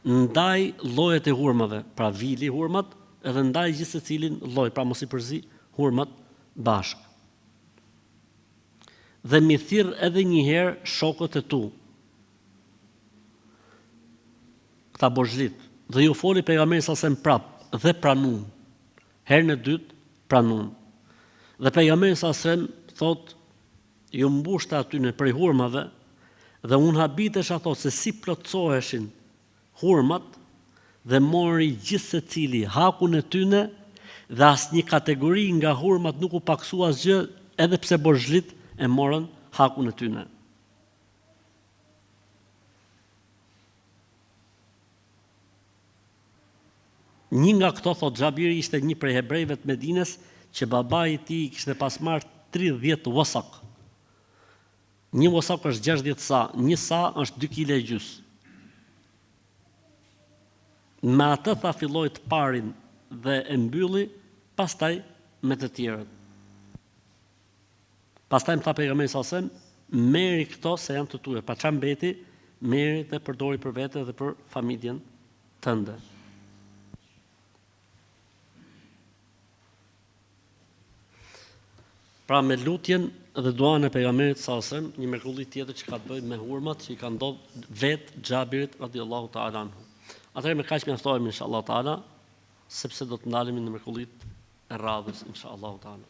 "Ndaj llojet e hurmave, pra vili hurmat edhe ndaj gjithë secilin lloj, pra mos i përzi hurmat bashkë. Dhe mi thirr edhe një herë shokët e tu." Këta borxhlit. Dhe ju foli pejgamberi sallallahu alajhi wasallam prap dhe pranuan. Herën e dytë pranuan. Dhe pejgamberi sallallahu alajhi wasallam thot: "Ju mbushta aty në prej hurmave dhe unë habitesh ato se si plotësoheshin hurmat dhe mori gjithë secili hakun e tyne dhe asnjë kategori nga hurmat nuk u paksua asgjë, edhe pse borxhlit e morën hakun e tyne." Një nga këto, thot Xhabiri, ishte një prej hebrejve të Medines që babai i tij kishte pas marrë 30 wasak. Një wasak është 60 sa, një sa është 2 kg e gjys. Me atë tha filloi të parin dhe e mbylli, pastaj me të tjerët. Pastaj më tha pejgamberi sallallahu alajhi wasallam: "Merri këto se janë të tua, pa çfarë mbeti, merri dhe përdori për vete dhe për familjen tënde." Pra me lutjen dhe duan e pejgamberit sallallahu alajhi wasallam, një mrekulli tjetër që ka të bëjë me hurmat që i ka ndodhur vet Xhabirit radhiyallahu ta'ala anhu. Atëherë me kaq mjaftohemi inshallah ta'ala, sepse do të ndalemi në mrekullitë e radhës inshallah ta'ala.